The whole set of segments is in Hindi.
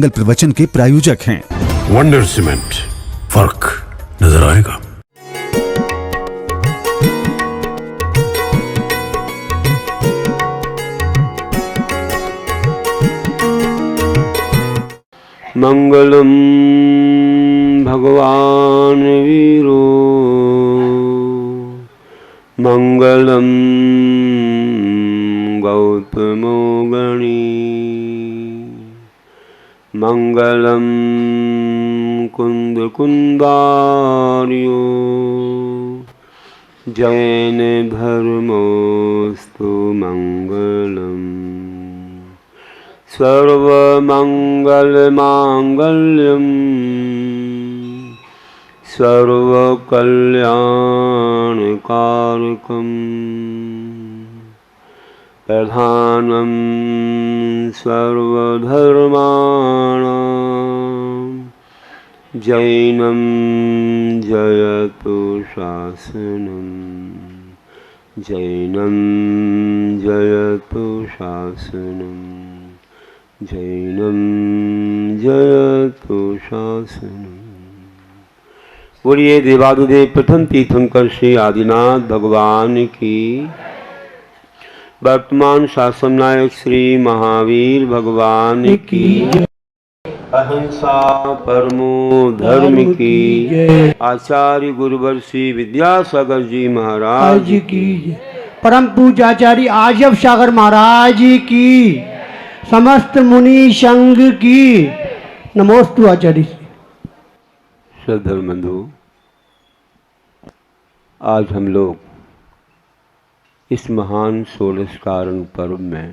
मंगल प्रवचन के प्रायोजक हैं। वंडर सीमेंट, फर्क नजर आएगा। मंगलम भगवान वीरो मंगलम गौतमो गणी मंगलम कुंद कुंदार्यो जैन धर्मोस्तु मंगलम सर्वमंगलमांगल्यं सर्वकल्याणकारकं प्रधानं सर्वधर्माणां जैनं जयतु शासनं जैनं जयतु शासनं जैनम जयतु शासनम। बोलिए देवादिदेव प्रथम तीर्थंकर श्री आदिनाथ भगवान की, वर्तमान शासन नायक श्री महावीर भगवान की, अहिंसा परमो धर्म की, आचार्य गुरुवर श्री विद्यासागर जी महाराज की, परम पूज्याचार्य आजब सागर महाराज की, समस्त मुनि संघ की नमोस्तु आचार्य। श्रद्धाबंधु, आज हम लोग इस महान षोडशकारण पर्व में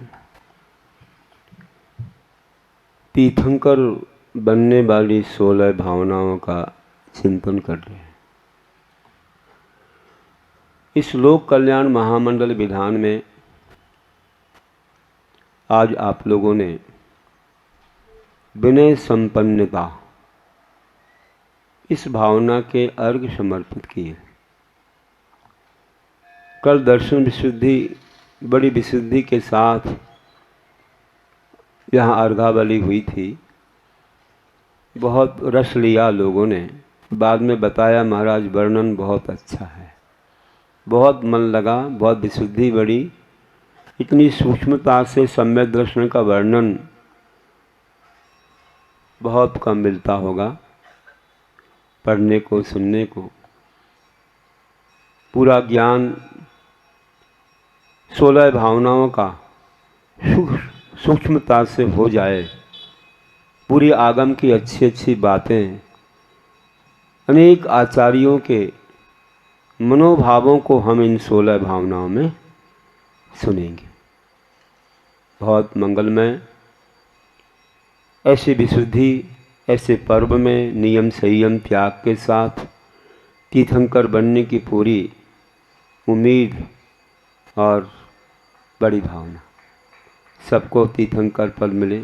तीर्थंकर बनने वाली 16 भावनाओं का चिंतन कर रहे हैं। इस लोक कल्याण महामंडल विधान में आज आप लोगों ने विनय संपन्नता इस भावना के अर्घ समर्पित किए। कल दर्शन विशुद्धि बड़ी विशुद्धि के साथ यहाँ अर्घावली हुई थी। बहुत रस लिया लोगों ने। बाद में बताया महाराज वर्णन बहुत अच्छा है, बहुत मन लगा, बहुत विशुद्धि बढ़ी। इतनी सूक्ष्मता से सम्यक दर्शन का वर्णन बहुत कम मिलता होगा पढ़ने को, सुनने को। पूरा ज्ञान 16 भावनाओं का सूक्ष्मता से हो जाए, पूरी आगम की अच्छी अच्छी बातें, अनेक आचार्यों के मनोभावों को हम इन 16 भावनाओं में सुनेंगे। बहुत मंगलमय। ऐसी विशुद्धि, ऐसे पर्व में नियम संयम त्याग के साथ तीर्थंकर बनने की पूरी उम्मीद और बड़ी भावना। सबको तीर्थंकर पद मिले,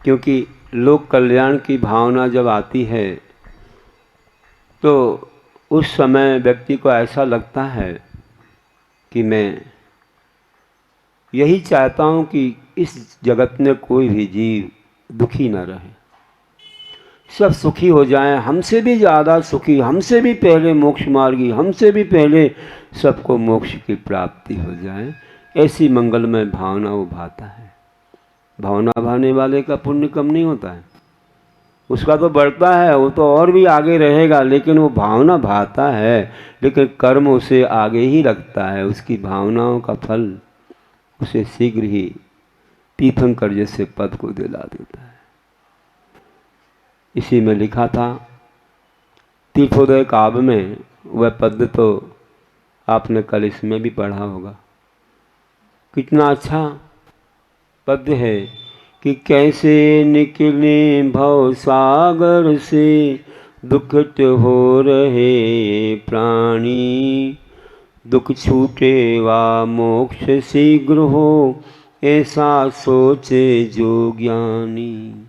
क्योंकि लोक कल्याण की भावना जब आती है तो उस समय व्यक्ति को ऐसा लगता है कि मैं यही चाहता हूँ कि इस जगत में कोई भी जीव दुखी न रहे, सब सुखी हो जाएं, हमसे भी ज़्यादा सुखी, हमसे भी पहले मोक्ष मार्गी, हमसे भी पहले सबको मोक्ष की प्राप्ति हो जाए। ऐसी मंगलमय भावना वो भाता है। भावना भाने वाले का पुण्य कम नहीं होता है, उसका तो बढ़ता है, वो तो और भी आगे रहेगा, लेकिन वो भावना भाता है, लेकिन कर्म उसे आगे ही रखता है। उसकी भावनाओं का फल उसे शीघ्र ही तीर्थंकर जैसे पद को दिला देता है। इसी में लिखा था तीर्थोदय काव्य में, वह पद तो आपने कल इसमें भी पढ़ा होगा। कितना अच्छा पद्य है कि कैसे निकले भव सागर से दुखित हो रहे प्राणी, दुख छूटे वा मोक्ष शीघ्र हो ऐसा सोचे जो ज्ञानी।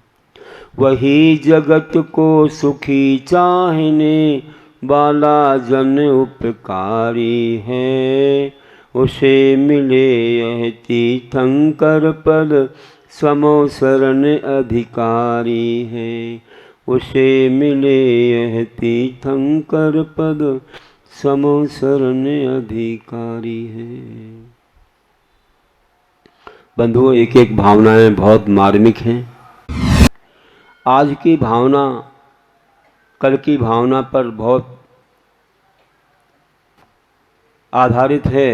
वही जगत को सुखी चाहने वाला जन उपकारी है, उसे मिले यह तीर्थंकर पद समो शरण अधिकारी है, उसे मिले यह तीर्थंकर पद, समो शरण अधिकारी है। बंधुओं, एक एक भावनाएं बहुत मार्मिक हैं। आज की भावना कल की भावना पर बहुत आधारित है।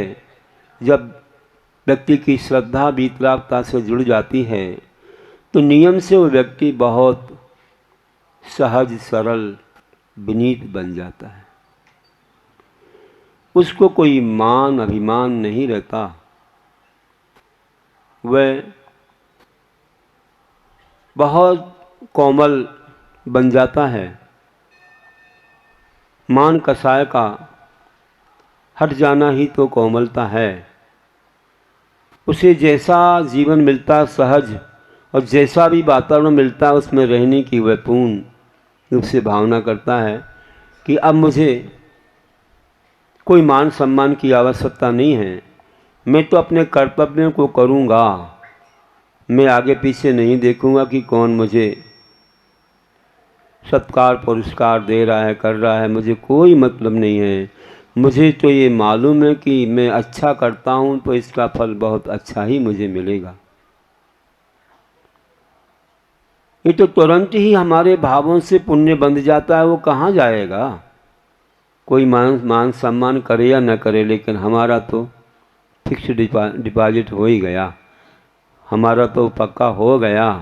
जब व्यक्ति की श्रद्धा वीतरागता से जुड़ जाती है तो नियम से वो व्यक्ति बहुत सहज सरल विनीत बन जाता है। उसको कोई मान अभिमान नहीं रहता। वह बहुत कोमल बन जाता है। मान कसाय का हट जाना ही तो कोमलता है। उसे जैसा जीवन मिलता सहज और जैसा भी वातावरण मिलता है उसमें रहने की वह पूर्ण रूप से भावना करता है कि अब मुझे कोई मान सम्मान की आवश्यकता नहीं है। मैं तो अपने कर्तव्यों को करूँगा। मैं आगे पीछे नहीं देखूँगा कि कौन मुझे सत्कार पुरस्कार दे रहा है कर रहा है। मुझे कोई मतलब नहीं है। मुझे तो ये मालूम है कि मैं अच्छा करता हूँ तो इसका फल बहुत अच्छा ही मुझे मिलेगा। ये तो तुरंत ही हमारे भावों से पुण्य बंध जाता है। वो कहाँ जाएगा? कोई मान सम्मान करे या न करे, लेकिन हमारा तो फिक्स डिपॉजिट हो ही गया। हमारा तो पक्का हो गया,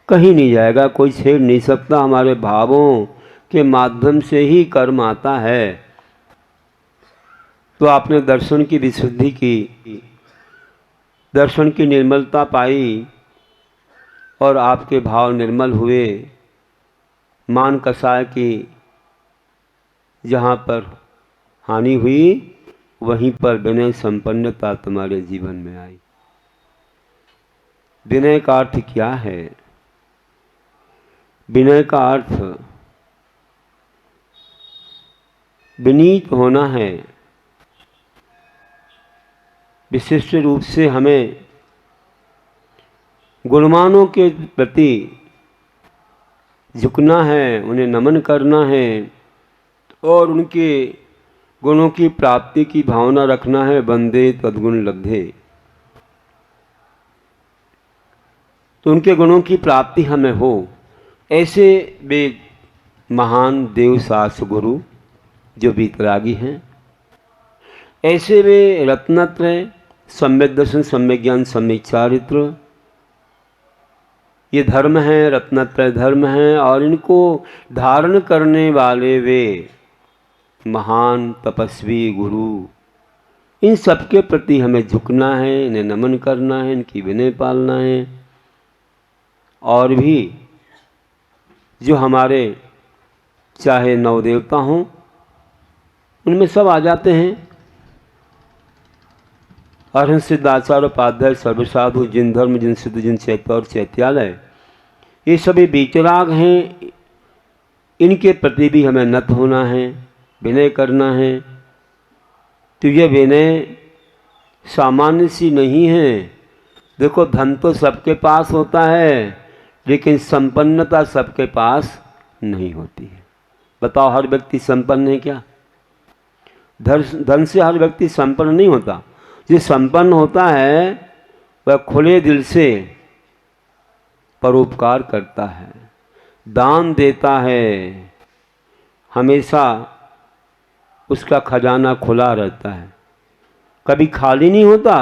कहीं नहीं जाएगा, कोई छेड़ नहीं सकता। हमारे भावों के माध्यम से ही कर्म आता है। तो आपने दर्शन की विशुद्धि की, दर्शन की निर्मलता पाई और आपके भाव निर्मल हुए। मान कसाय की जहाँ पर हानि हुई वहीं पर विनय संपन्नता तुम्हारे जीवन में आई। विनय का अर्थ क्या है? विनय का अर्थ विनीत होना है। विशिष्ट रूप से हमें गुणवानों के प्रति झुकना है, उन्हें नमन करना है और उनके गुणों की प्राप्ति की भावना रखना है। वंदे तद्गुण लब्धे। तो उनके गुणों की प्राप्ति हमें हो। ऐसे वे महान देव शास्त्र गुरु जो वीतरागी हैं, ऐसे वे रत्नत्रय सम्यक दर्शन सम्यक ज्ञान सम्यक चारित्र, ये धर्म हैं, रत्नत्रय धर्म हैं और इनको धारण करने वाले वे महान तपस्वी गुरु, इन सबके प्रति हमें झुकना है, इन्हें नमन करना है, इनकी विनय पालना है। और भी जो हमारे चाहे नवदेवता हों उनमें सब आ जाते हैं। अरहंत सिद्धाचार्य उपाध्याय सर्वसाधु जिन धर्म जिन सिद्ध जिन चैत्य और चैत्यालय, ये सभी वीतराग हैं। इनके प्रति भी हमें नत होना है, विनय करना है। तो यह विनय सामान्य सी नहीं है। देखो, धन तो सबके पास होता है लेकिन संपन्नता सबके पास नहीं होती है। बताओ, हर व्यक्ति संपन्न है क्या? धन से हर व्यक्ति संपन्न नहीं होता। जो संपन्न होता है वह खुले दिल से परोपकार करता है, दान देता है। हमेशा उसका खजाना खुला रहता है, कभी खाली नहीं होता।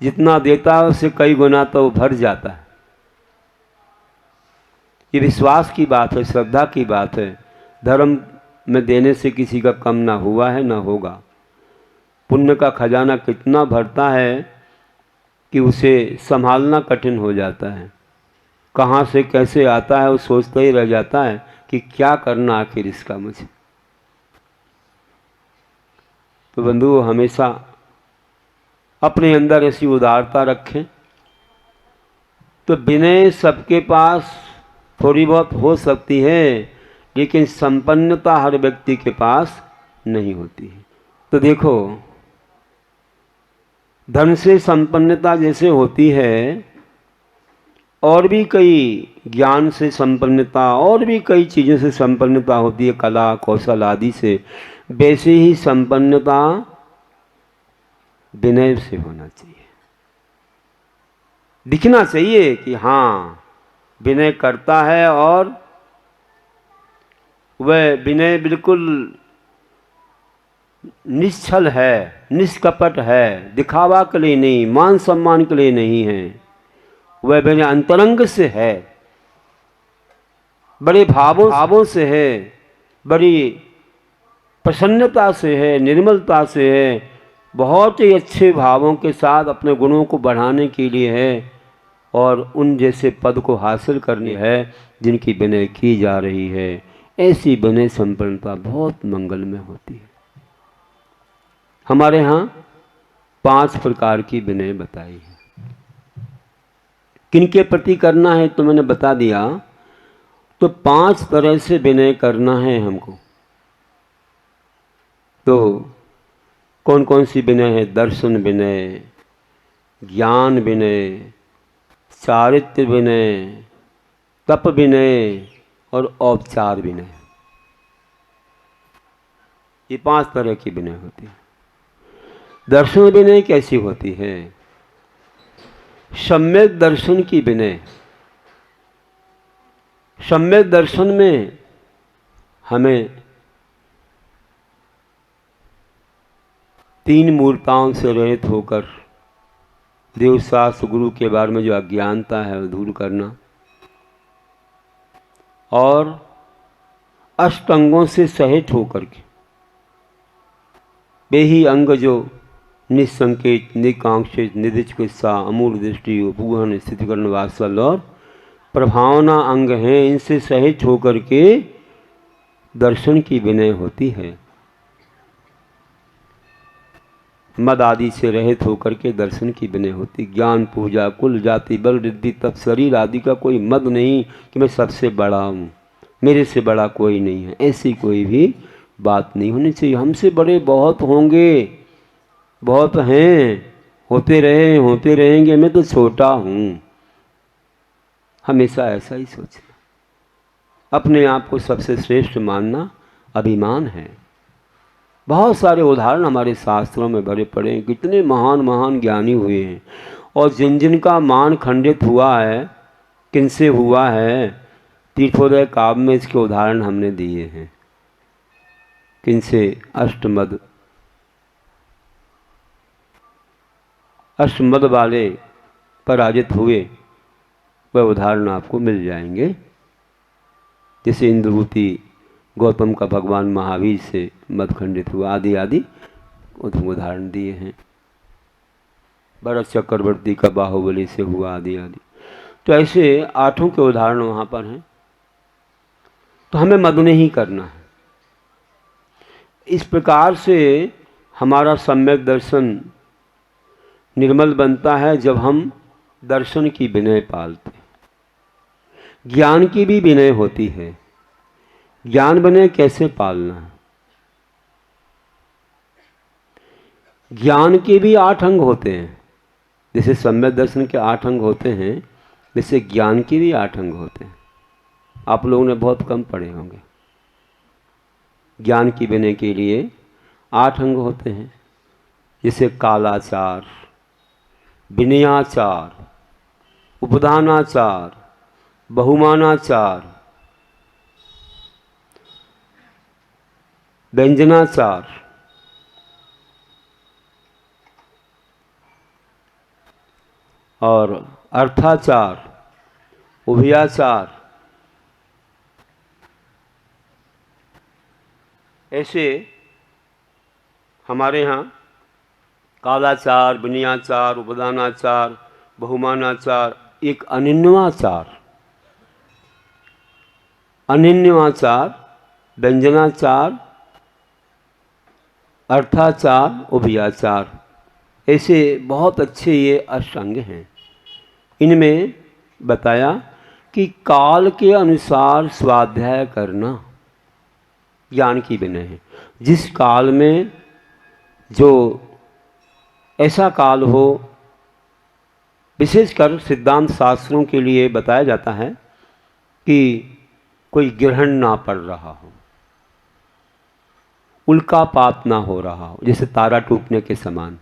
जितना देता है उससे कई गुना तो भर जाता है। ये विश्वास की बात है, श्रद्धा की बात है। धर्म में देने से किसी का कम ना हुआ है ना होगा। पुण्य का खजाना कितना भरता है कि उसे संभालना कठिन हो जाता है। कहाँ से कैसे आता है वो सोचता ही रह जाता है कि क्या करना आखिर इसका मुझे। तो बंधु, हमेशा अपने अंदर ऐसी उदारता रखें तो विनय सबके पास थोड़ी बहुत हो सकती है, लेकिन संपन्नता हर व्यक्ति के पास नहीं होती है। तो देखो, धन से संपन्नता जैसे होती है, और भी कई ज्ञान से संपन्नता, और भी कई चीज़ों से संपन्नता होती है, कला कौशल आदि से, वैसे ही संपन्नता विनय से होना चाहिए। दिखना चाहिए कि हाँ विनय करता है, और वह विनय बिल्कुल निश्चल है, निष्कपट है, दिखावा के लिए नहीं, मान सम्मान के लिए नहीं है। वह विनय अंतरंग से है, बड़े भावों से है, बड़ी प्रसन्नता से है, निर्मलता से है, बहुत ही अच्छे भावों के साथ अपने गुणों को बढ़ाने के लिए है, और उन जैसे पद को हासिल करनी है जिनकी विनय की जा रही है। ऐसी विनय संपन्नता बहुत मंगलमय होती है। हमारे यहाँ 5 प्रकार की विनय बताई है। किनके प्रति करना है तो मैंने बता दिया। तो 5 तरह से विनय करना है हमको। तो कौन कौन सी विनय है? दर्शन विनय, ज्ञान विनय, चारित्र विनय, तप विनय और औपचार विनय। ये 5 तरह की विनय होती है। दर्शन विनय कैसी होती है? सम्यक दर्शन की विनय। सम्यक दर्शन में हमें 3 मूर्ताओं से रहित होकर देव शास्त्र गुरु के बारे में जो अज्ञानता है वो दूर करना, और अष्टांगों से सहित होकर के वे ही अंग जो निसंकेत, निकांक्षित, निधिचिकित्सा, अमूल दृष्टि, उपगहन, स्थितिकरण, वात्सल और प्रभावना अंग हैं, इनसे सहित होकर के दर्शन की विनय होती है। मद आदि से रहित होकर के दर्शन की विनय होती। ज्ञान, पूजा, कुल, जाति, बल, रिद्धि, तप, शरीर आदि का कोई मद नहीं कि मैं सबसे बड़ा हूँ, मेरे से बड़ा कोई नहीं है, ऐसी कोई भी बात नहीं होनी चाहिए। हमसे बड़े बहुत होंगे, बहुत हैं, होते रहे, होते रहेंगे, मैं तो छोटा हूँ। हमेशा ऐसा ही सोचना। अपने आप को सबसे श्रेष्ठ मानना अभिमान है। बहुत सारे उदाहरण हमारे शास्त्रों में भरे पड़े हैं। कितने महान महान ज्ञानी हुए हैं, और जिन जिन का मान खंडित हुआ है, किनसे हुआ है, तीर्थोदय काव्य में इसके उदाहरण हमने दिए हैं। किनसे अष्टमद वाले पराजित हुए, वह उदाहरण आपको मिल जाएंगे। जैसे इंद्रभूति गौतम का भगवान महावीर से मद खंडित हुआ, आदि आदि उदाहरण दिए हैं। भरत चक्रवर्ती का बाहुबली से हुआ, आदि आदि। तो ऐसे 8 के उदाहरण वहाँ पर हैं। तो हमें मद नहीं करना है। इस प्रकार से हमारा सम्यक दर्शन निर्मल बनता है जब हम दर्शन की विनय पालते। ज्ञान की भी विनय होती है। ज्ञान विनय कैसे पालना है? ज्ञान के भी 8 अंग होते हैं। जैसे सम्यक दर्शन के 8 अंग होते हैं, वैसे ज्ञान के भी 8 अंग होते हैं। आप लोगों ने बहुत कम पढ़े होंगे। ज्ञान की विनय के लिए 8 अंग होते हैं। जैसे कालाचार, विनयाचार, उपदानाचार, बहुमानाचार, व्यंजनाचार, और अर्थाचार, उभयाचार। ऐसे हमारे यहाँ कालाचार, विनयाचार, उपदानाचार, बहुमानाचार, एक अनिन्यवाचार, व्यंजनाचार, अर्थाचार, उभयाचार, ऐसे बहुत अच्छे ये अष्टांग हैं। इनमें बताया कि काल के अनुसार स्वाध्याय करना ज्ञान की विनय है। जिस काल में जो ऐसा काल हो, विशेषकर सिद्धांत शास्त्रों के लिए बताया जाता है कि कोई ग्रहण ना पड़ रहा हो, उल्कापात ना हो रहा हो, जैसे तारा टूटने के समान,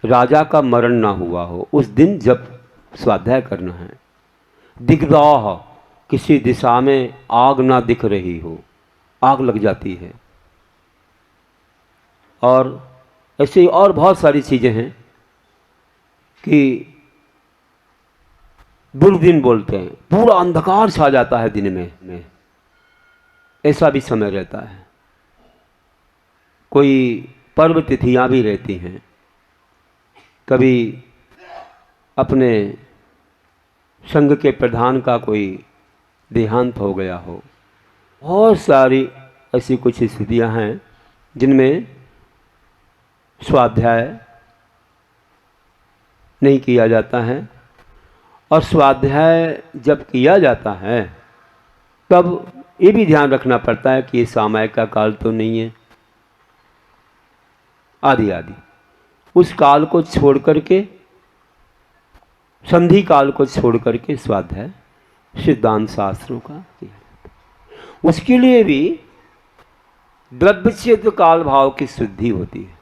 राजा का मरण ना हुआ हो, उस दिन जब स्वाध्याय करना है। दिग्दाह, किसी दिशा में आग ना दिख रही हो, आग लग जाती है, और ऐसे और बहुत सारी चीज़ें हैं कि दुर्दिन बोलते हैं, पूरा अंधकार छा जाता है दिन में, ऐसा भी समय रहता है। कोई पर्व तिथियां भी रहती हैं, कभी अपने संघ के प्रधान का कोई देहांत हो गया हो, बहुत सारी ऐसी कुछ स्थितियां हैं जिनमें स्वाध्याय नहीं किया जाता है। और स्वाध्याय जब किया जाता है तब ये भी ध्यान रखना पड़ता है कि ये सामायिक का काल तो नहीं है, आदि आदि। उस काल को छोड़ करके, संधि काल को छोड़ करके स्वाध्याय सिद्धांत शास्त्रों का किया जाता है। उसके लिए भी द्रव्यचेत काल भाव की शुद्धि होती है।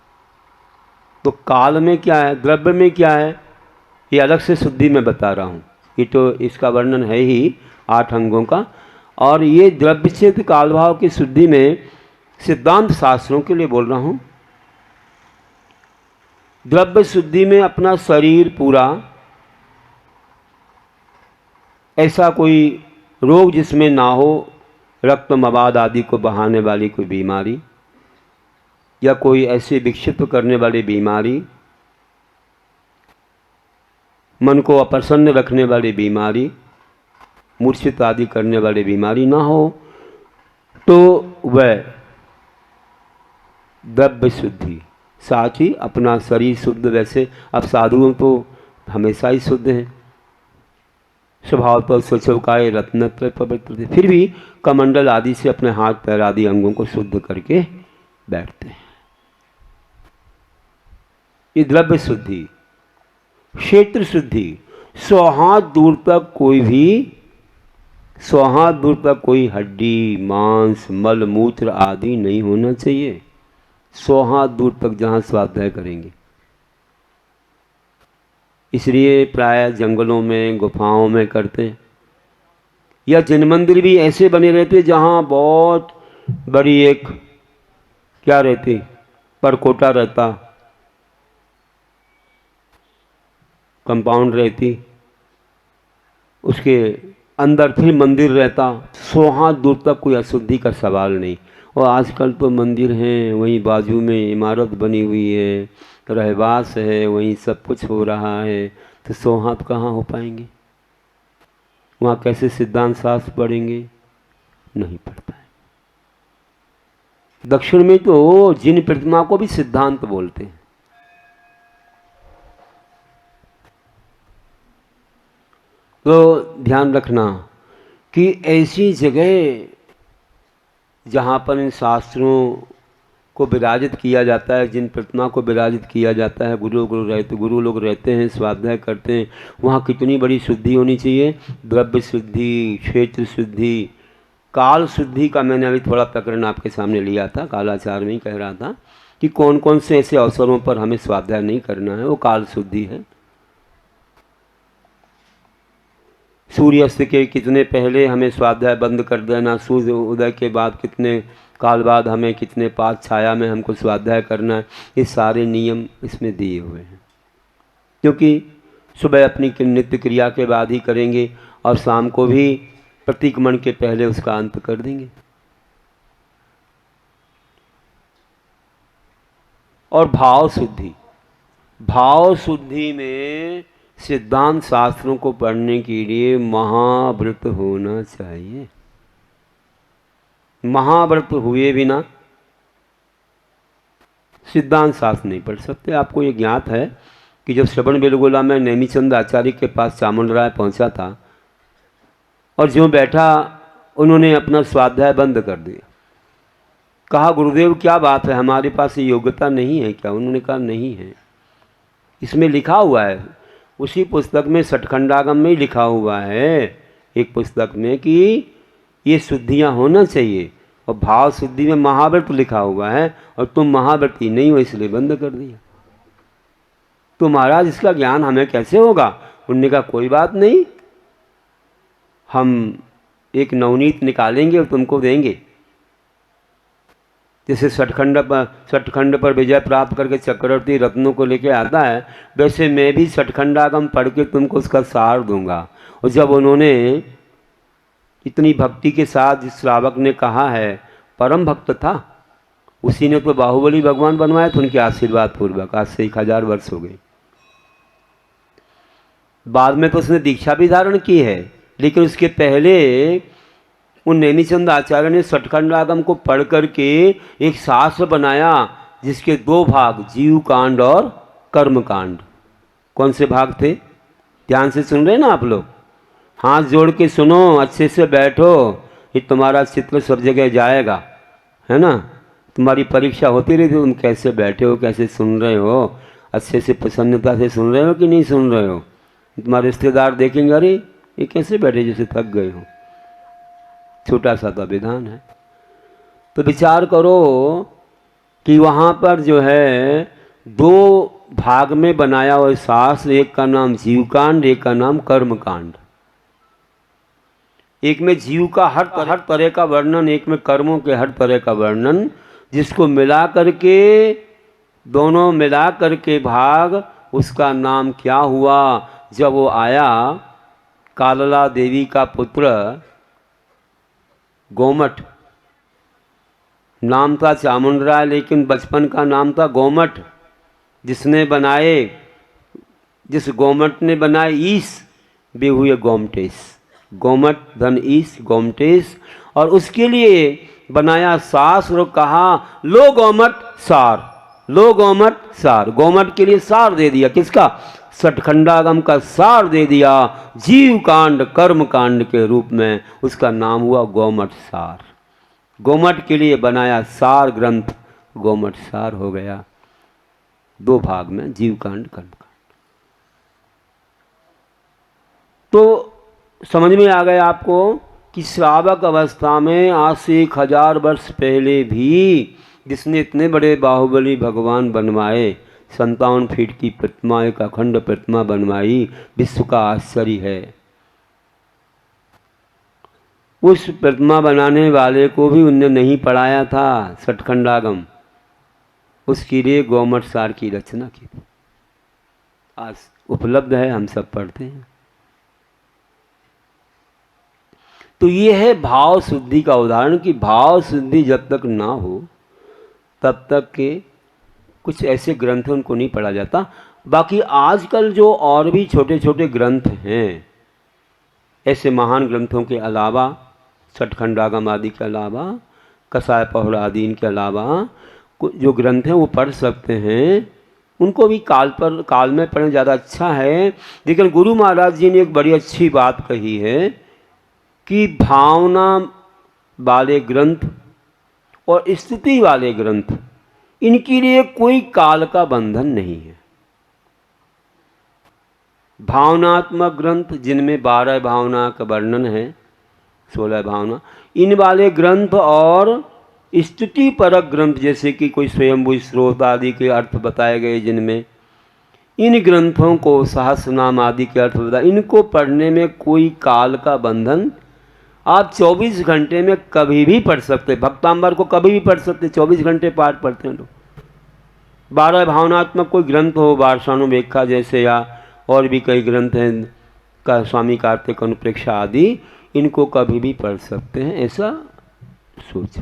तो काल में क्या है, द्रव्य में क्या है, ये अलग से शुद्धि में बता रहा हूँ। ये तो इसका वर्णन है ही 8 अंगों का, और ये द्रव्यचेत काल भाव की शुद्धि में सिद्धांत शास्त्रों के लिए बोल रहा हूँ। द्रव्य शुद्धि में अपना शरीर पूरा, ऐसा कोई रोग जिसमें ना हो, रक्त मवाद आदि को बहाने वाली कोई बीमारी, या कोई ऐसे विक्षिप्त करने वाली बीमारी, मन को अप्रसन्न रखने वाली बीमारी, मूर्छित आदि करने वाली बीमारी ना हो, तो वह द्रव्य शुद्धि, साथ ही अपना शरीर शुद्ध। वैसे अब साधुओं तो हमेशा ही शुद्ध हैं, स्वभाव पर स्वच्छकाय रत्नत्र पवित्र, फिर भी कमंडल आदि से अपने हाथ पैर आदि अंगों को शुद्ध करके बैठते हैं। ये द्रव्य शुद्धि। क्षेत्र शुद्धि, 100 हाथ दूर तक कोई भी, 100 हाथ दूर तक कोई हड्डी, मांस, मल मूत्र आदि नहीं होना चाहिए। 100 हाथ दूर तक जहाँ स्वाध्याय करेंगे। इसलिए प्राय जंगलों में, गुफाओं में करते हैं, या जिन मंदिर भी ऐसे बने रहते जहाँ बहुत बड़ी एक क्या रहती, परकोटा रहता, कंपाउंड रहती, उसके अंदर फिर मंदिर रहता, 100 हाथ दूर तक कोई अशुद्धि का सवाल नहीं। और आजकल तो मंदिर हैं, वहीं बाजू में इमारत बनी हुई है, रहवास है, वहीं सब कुछ हो रहा है, तो 100 हाथ कहाँ हो पाएंगे? वहाँ कैसे सिद्धांत शास्त्र पढ़ेंगे? नहीं पढ़ पाए। दक्षिण में तो जिन प्रतिमा को भी सिद्धांत बोलते हैं। तो ध्यान रखना कि ऐसी जगह जहाँ पर इन शास्त्रों को विराजित किया जाता है, जिन प्रतिमा को विराजित किया जाता है, गुरु लोग रहते हैं, स्वाध्याय करते हैं, वहाँ कितनी बड़ी शुद्धि होनी चाहिए। द्रव्य शुद्धि, क्षेत्र शुद्धि, काल शुद्धि का मैंने अभी थोड़ा प्रकरण आपके सामने लिया था। कालाचार में ही कह रहा था कि कौन कौन से ऐसे अवसरों पर हमें स्वाध्याय नहीं करना है, वो काल शुद्धि है। सूर्यास्त के कितने पहले हमें स्वाध्याय बंद कर देना, सूर्य उदय के बाद कितने काल बाद हमें कितने पास छाया में हमको स्वाध्याय करना है, ये सारे नियम इसमें दिए हुए हैं। क्योंकि सुबह अपनी नित्य क्रिया के बाद ही करेंगे और शाम को भी प्रतिक्रमण के पहले उसका अंत कर देंगे। और भाव शुद्धि, भाव शुद्धि में सिद्धांत शास्त्रों को पढ़ने के लिए महाव्रत होना चाहिए। महाव्रत हुए बिना सिद्धांत शास्त्र नहीं पढ़ सकते। आपको ये ज्ञात है कि जब श्रवण बेलगोला में नेमीचंद आचार्य के पास चामुंडराय पहुंचा था और जो बैठा, उन्होंने अपना स्वाध्याय बंद कर दिया। कहा, गुरुदेव क्या बात है, हमारे पास ये योग्यता नहीं है क्या? उन्होंने कहा नहीं है। इसमें लिखा हुआ है, उसी पुस्तक में सठखंडागम में ही लिखा हुआ है एक पुस्तक में कि ये शुद्धियाँ होना चाहिए, और भाव शुद्धि में महाव्रत लिखा हुआ है, और तुम महाव्रती नहीं हो इसलिए बंद कर दिया। तो महाराज इसका ज्ञान हमें कैसे होगा? उन्होंने कहा कोई बात नहीं, हम एक नवनीत निकालेंगे और तुमको देंगे। जैसे सठखंड पर विजय प्राप्त करके चक्रवर्ती रत्नों को लेके आता है, वैसे मैं भी सठखंडागम पढ़ के तुमको उसका सार दूंगा। और जब उन्होंने इतनी भक्ति के साथ जिस श्रावक ने कहा है, परम भक्त था, उसी ने तो बाहुबली भगवान बनवाए थे उनके आशीर्वाद पूर्वक। आज से 1000 वर्ष हो गए। बाद में तो उसने दीक्षा भी धारण की है, लेकिन उसके पहले उन नेमिचंद आचार्य ने सठखंडागम को पढ़ करके एक शास्त्र बनाया जिसके 2 भाग, जीव कांड और कर्म कांड। कौन से भाग थे? ध्यान से सुन रहे हैं ना आप लोग? हाथ जोड़ के सुनो, अच्छे से बैठो, ये तुम्हारा चित्र सब जगह जाएगा, है ना? तुम्हारी परीक्षा होती रही, तुम कैसे बैठे हो, कैसे सुन रहे हो, अच्छे से प्रसन्नता से सुन रहे हो कि नहीं सुन रहे हो? तुम्हारे रिश्तेदार देखेंगे, अरे ये कैसे बैठे जैसे थक गए हो। छोटा सा तो विधान है। तो विचार करो कि वहाँ पर जो है 2 भाग में बनाया हुआ शास्त्र, एक का नाम जीवकांड, एक का नाम कर्मकांड। एक में जीव का हर तरह का वर्णन, एक में कर्मों के हर तरह का वर्णन, जिसको मिला करके, दोनों मिला करके भाग, उसका नाम क्या हुआ? जब वो आया, कालला देवी का पुत्र गोमट, नाम था चामुंडराय लेकिन बचपन का नाम था गोमट। जिसने बनाए, जिस गोमट ने बनाए ईश, वे हुए गोमटेश। गोमट धन ईश, गोमटेश। और उसके लिए बनाया शास्त्र, कहा लो गोमट सार, लो गोमट सार। गोमट के लिए सार दे दिया, किसका? सठखंडागम का सार दे दिया, जीव कांड कर्म कांड के रूप में। उसका नाम हुआ गोमट सार। गोमट के लिए बनाया सार ग्रंथ, गोमट सार हो गया 2 भाग में, जीव कांड कर्म कांड। तो समझ में आ गया आपको कि श्रावक अवस्था में आज से 1000 वर्ष पहले भी जिसने इतने बड़े बाहुबली भगवान बनवाए, 57 फीट की प्रतिमा, एक अखंड प्रतिमा बनवाई, विश्व का आश्चर्य है। उस प्रतिमा बनाने वाले को भी उनने नहीं पढ़ाया था सठखंडागम, उसके लिए गोमट सार की रचना की थी। आज उपलब्ध है, हम सब पढ़ते हैं। तो ये है भाव शुद्धि का उदाहरण कि भाव शुद्धि जब तक ना हो तब तक के कुछ ऐसे ग्रंथों को नहीं पढ़ा जाता। बाकी आजकल जो और भी छोटे छोटे ग्रंथ हैं, ऐसे महान ग्रंथों के अलावा, सठखंडागम आदि के अलावा, कसाय पहुड़ आदि इनके अलावा जो ग्रंथ हैं वो पढ़ सकते हैं। उनको भी काल में पढ़ना ज़्यादा अच्छा है। लेकिन गुरु महाराज जी ने एक बड़ी अच्छी बात कही है कि भावना वाले ग्रंथ और स्थिति वाले ग्रंथ, इनके लिए कोई काल का बंधन नहीं है। भावनात्मक ग्रंथ जिनमें 12 भावना का वर्णन है, 16 भावना, इन वाले ग्रंथ और स्थिति परक ग्रंथ जैसे कि कोई स्वयंभू स्रोत आदि के अर्थ बताए गए, जिनमें इन ग्रंथों को सहस्रनाम आदि के अर्थ बताए, इनको पढ़ने में कोई काल का बंधन, आप 24 घंटे में कभी भी पढ़ सकते। भक्तांबर को कभी भी पढ़ सकते, 24 घंटे पाठ पढ़ते हैं लोग। 12 भावनात्मक कोई ग्रंथ हो, वार्षानुवेक्षा जैसे, या और भी कई ग्रंथ हैं का स्वामी कार्तिक अनुप्रेक्षा आदि, इनको कभी भी पढ़ सकते हैं, ऐसा सोच।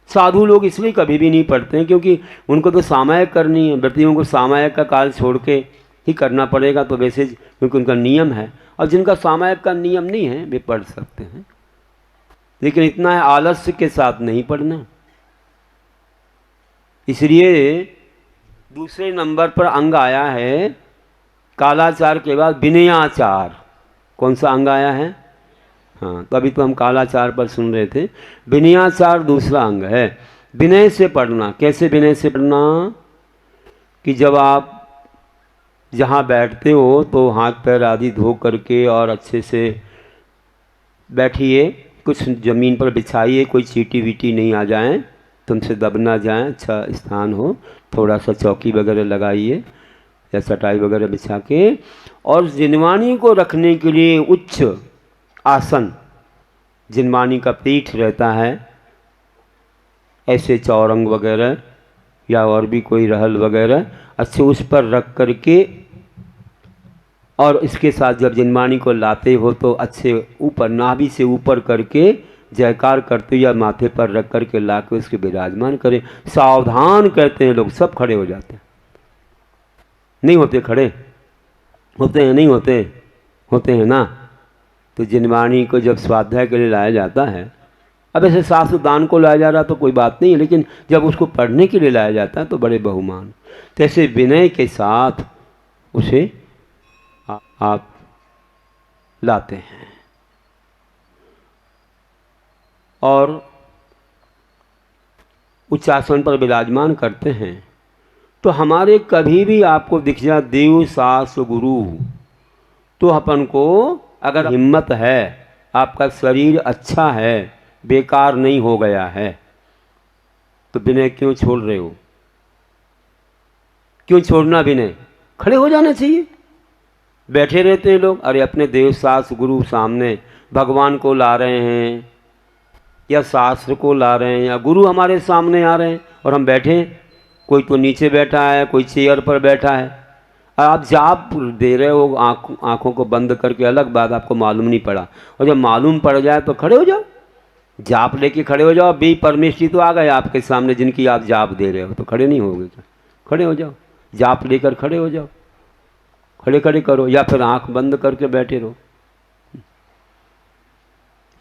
साधु लोग इसलिए कभी भी नहीं पढ़ते हैं क्योंकि उनको तो सामायिक करनी है, व्रतियों को सामायिक का काल छोड़ के ही करना पड़ेगा, तो वैसे क्योंकि उनका नियम है। और जिनका सामायिक का नियम नहीं है वे पढ़ सकते हैं, लेकिन इतना है आलस्य के साथ नहीं पढ़ना। इसलिए दूसरे नंबर पर अंग आया है कालाचार के बाद विनयाचार। कौन सा अंग आया है? हाँ, तो अभी तो हम कालाचार पर सुन रहे थे। विनयाचार दूसरा अंग है। विनय से पढ़ना। कैसे विनय से पढ़ना? कि जब आप जहाँ बैठते हो तो हाथ पैर आदि धो करके और अच्छे से बैठिए, कुछ ज़मीन पर बिछाइए, कोई चींटी वीटी नहीं आ जाएं, तुमसे दब ना जाएं, अच्छा स्थान हो, थोड़ा सा चौकी वगैरह लगाइए या चटाई वगैरह बिछा के। और जिनवानी को रखने के लिए उच्च आसन, जिनवानी का पीठ रहता है, ऐसे चौरंग वगैरह या और भी कोई रहल वगैरह, अच्छे उस पर रख करके, और इसके साथ जब जिनवानी को लाते हो तो अच्छे ऊपर नाभि से ऊपर करके जयकार करते या माथे पर रख करके ला के उसके विराजमान करें। सावधान कहते हैं लोग, सब खड़े हो जाते हैं। नहीं होते खड़े? होते हैं? नहीं होते? होते हैं ना। तो जिनवानी को जब स्वाध्याय के लिए लाया जाता है, अब ऐसे शास्त्र दान को लाया जा रहा तो कोई बात नहीं है, लेकिन जब उसको पढ़ने के लिए लाया जाता है तो बड़े बहुमान, तो ऐसे विनय के साथ उसे आप लाते हैं। और उच्चासन पर विराजमान करते हैं। तो हमारे कभी भी आपको दिख जाए देव सास गुरु, तो अपन को अगर हिम्मत है, आपका शरीर अच्छा है, बेकार नहीं हो गया है, तो विनय क्यों छोड़ रहे हो? क्यों छोड़ना विनय? खड़े हो जाना चाहिए। बैठे रहते हैं लोग, अरे अपने देव सास गुरु सामने भगवान को ला रहे हैं या शास्त्र को ला रहे हैं या गुरु हमारे सामने आ रहे हैं और हम बैठे हैं। कोई तो नीचे बैठा है, कोई चेयर पर बैठा है, आप जाप दे रहे हो आँखों को बंद करके, अलग बात, आपको मालूम नहीं पड़ा, और जब मालूम पड़ जाए तो खड़े हो जाओ, जाप लेके खड़े हो जाओ। बी परमेश्वरी तो आ गए आपके सामने जिनकी आप जाप दे रहे हो, तो खड़े नहीं होगे क्या? खड़े हो जाओ, जाप लेकर खड़े हो जाओ, खड़े खड़े करो, या फिर आंख बंद करके बैठे रहो,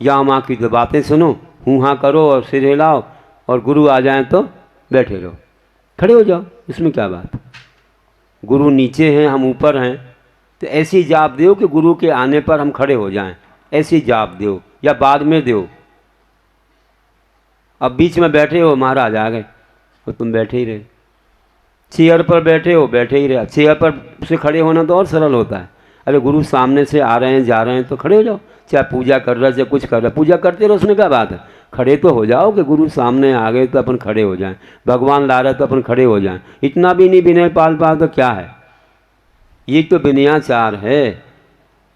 या माँ की तो बातें सुनो, हूँ हाँ करो और सिर हिलाओ, और गुरु आ जाएं तो बैठे रहो, खड़े हो जाओ, इसमें क्या बात? गुरु नीचे हैं, हम ऊपर हैं, तो ऐसी जाप दो कि गुरु के आने पर हम खड़े हो जाएं, ऐसी जाप दो, या बाद में दो। अब बीच में बैठे हो, महाराज आ गए और तुम बैठे ही रहे, चेयर पर बैठे हो, बैठे ही रहे। चेयर पर से खड़े होना तो और सरल होता है। अरे गुरु सामने से आ रहे हैं, जा रहे हैं, तो खड़े हो जाओ, चाहे पूजा कर रहे, चाहे कुछ कर रहे, पूजा करते रहो, उसमें क्या बात है? खड़े तो हो जाओ कि गुरु सामने आ गए तो अपन खड़े हो जाएं, भगवान ला रहे तो अपन खड़े हो जाएं। इतना भी नहीं विनय पाल तो क्या है? ये तो विनयाचार है।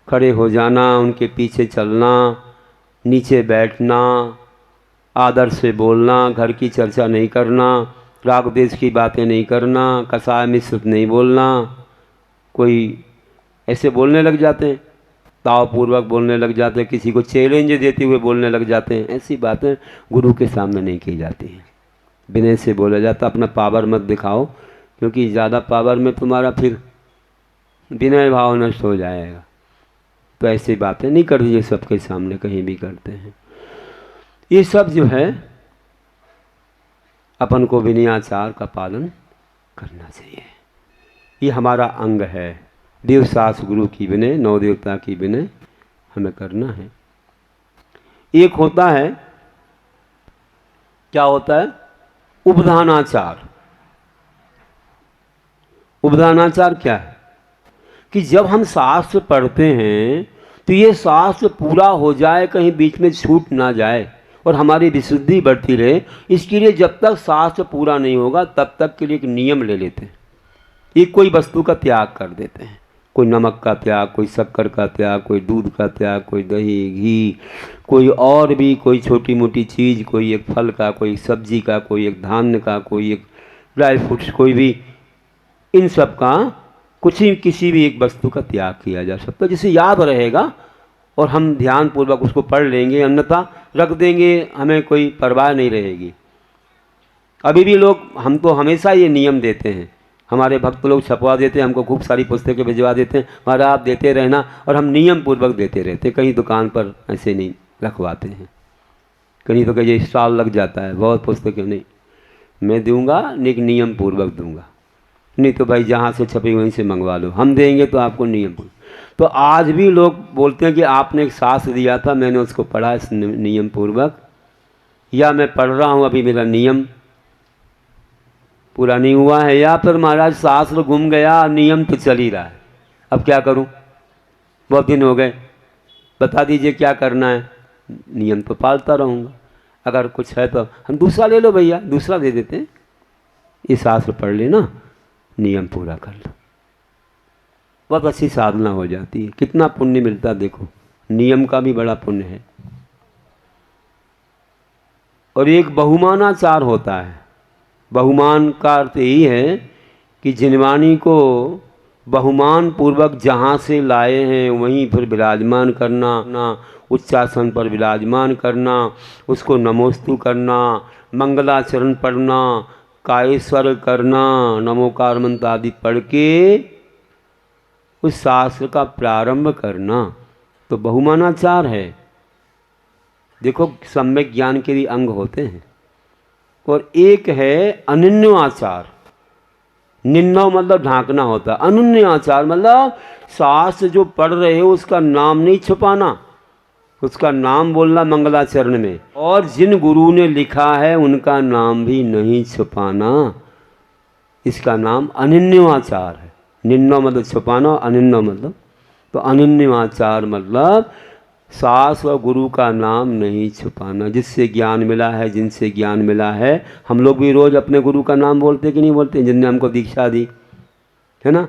खड़े हो जाना, उनके पीछे चलना, नीचे बैठना, आदर से बोलना, घर की चर्चा नहीं करना, राग देश की बातें नहीं करना, कसाय मिश्रित नहीं बोलना। कोई ऐसे बोलने लग जाते हैं, तावपूर्वक बोलने लग जाते हैं, किसी को चैलेंज देते हुए बोलने लग जाते हैं, ऐसी बातें गुरु के सामने नहीं की जाती हैं। विनय से बोला जाता, अपना पावर मत दिखाओ, क्योंकि ज़्यादा पावर में तुम्हारा फिर विनय भाव नष्ट हो जाएगा। तो ऐसी बातें नहीं कर दीजिए, सबके सामने कहीं भी करते हैं। ये सब जो है अपन को विनयाचार का पालन करना चाहिए। ये हमारा अंग है। देव सास गुरु की विनय, नौ देवता की विनय हमें करना है। एक होता है, क्या होता है? उपधानाचार। उपधानाचार क्या है? कि जब हम शास्त्र पढ़ते हैं तो ये शास्त्र पूरा हो जाए, कहीं बीच में छूट ना जाए और हमारी विशुद्धि बढ़ती रहे, इसके लिए जब तक शास्त्र पूरा नहीं होगा तब तक के लिए एक नियम ले लेते हैं। एक कोई वस्तु का त्याग कर देते हैं, कोई नमक का त्याग, कोई शक्कर का त्याग, कोई दूध का त्याग, कोई दही घी, कोई और भी कोई छोटी मोटी चीज़, कोई एक फल का, कोई सब्जी का, कोई एक धान्य का, कोई एक ड्राई फ्रूट्स, कोई भी, इन सब का कुछ ही किसी भी एक वस्तु का त्याग किया जा सकता है, जिसे याद रहेगा और हम ध्यान पूर्वक उसको पढ़ लेंगे, अन्यथा रख देंगे, हमें कोई परवाह नहीं रहेगी। अभी भी लोग, हम तो हमेशा ये नियम देते हैं, हमारे भक्त लोग छपवा देते हैं, हमको खूब सारी पुस्तकें भिजवा देते हैं, हमारा आप देते रहना, और हम नियम पूर्वक देते रहते हैं। कहीं दुकान पर ऐसे नहीं रखवाते हैं, कहीं तो कहीं स्टॉल लग जाता है, बहुत पुस्तकें नहीं, मैं दूंगा लेकिन नियम पूर्वक दूंगा, नहीं तो भाई जहाँ से छपी वहीं से मंगवा लो, हम देंगे तो आपको नियम पूर्वक। तो आज भी लोग बोलते हैं कि आपने एक शास्त्र दिया था, मैंने उसको पढ़ा इस नियम पूर्वक, या मैं पढ़ रहा हूँ अभी मेरा नियम पूरा नहीं हुआ है, या फिर महाराज शास्त्र गुम गया, नियम तो चल ही रहा है, अब क्या करूं, बहुत दिन हो गए, बता दीजिए क्या करना है। नियम तो पालता रहूँगा, अगर कुछ है तो हम दूसरा ले लो भैया, दूसरा दे देते हैं, ये शास्त्र पढ़ लेना, नियम पूरा कर लो, बहुत अच्छी साधना हो जाती है। कितना पुण्य मिलता देखो, नियम का भी बड़ा पुण्य है। और एक बहुमानाचार होता है। बहुमान का अर्थ यही है कि जिनवाणी को बहुमान पूर्वक जहाँ से लाए हैं वहीं फिर विराजमान करना, ना उच्चासन पर विराजमान करना, उसको नमोस्तु करना, मंगलाचरण पढ़ना, कायेश्वर करना, नमोकार मंत्र आदि पढ़ के उस शास्त्र का प्रारंभ करना, तो बहुमानाचार है। देखो सम्यक ज्ञान के लिए अंग होते हैं। और एक है अनन्य आचार। निन्नव मतलब ढांकना होता है, अनन्य आचार मतलब शास्त्र जो पढ़ रहे हो उसका नाम नहीं छुपाना, उसका नाम बोलना मंगलाचरण में, और जिन गुरु ने लिखा है उनका नाम भी नहीं छुपाना, इसका नाम अनन्यवाचार है। निन्नो मतलब छुपाना, अनन्य मतलब, तो अनन्यवाचार मतलब शास्त्र और गुरु का नाम नहीं छुपाना। जिससे ज्ञान मिला है, जिनसे ज्ञान मिला है, हम लोग भी रोज़ अपने गुरु का नाम बोलते कि नहीं बोलते, जिनने हमको दीक्षा दी है ना,